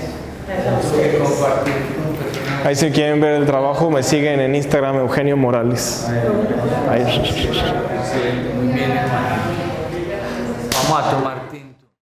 por compartir con personas. Ahí si quieren ver el trabajo, me siguen en Instagram, Eugenio Morales. Ahí. Excelente, muy bien, hermano. Vamos a tomar.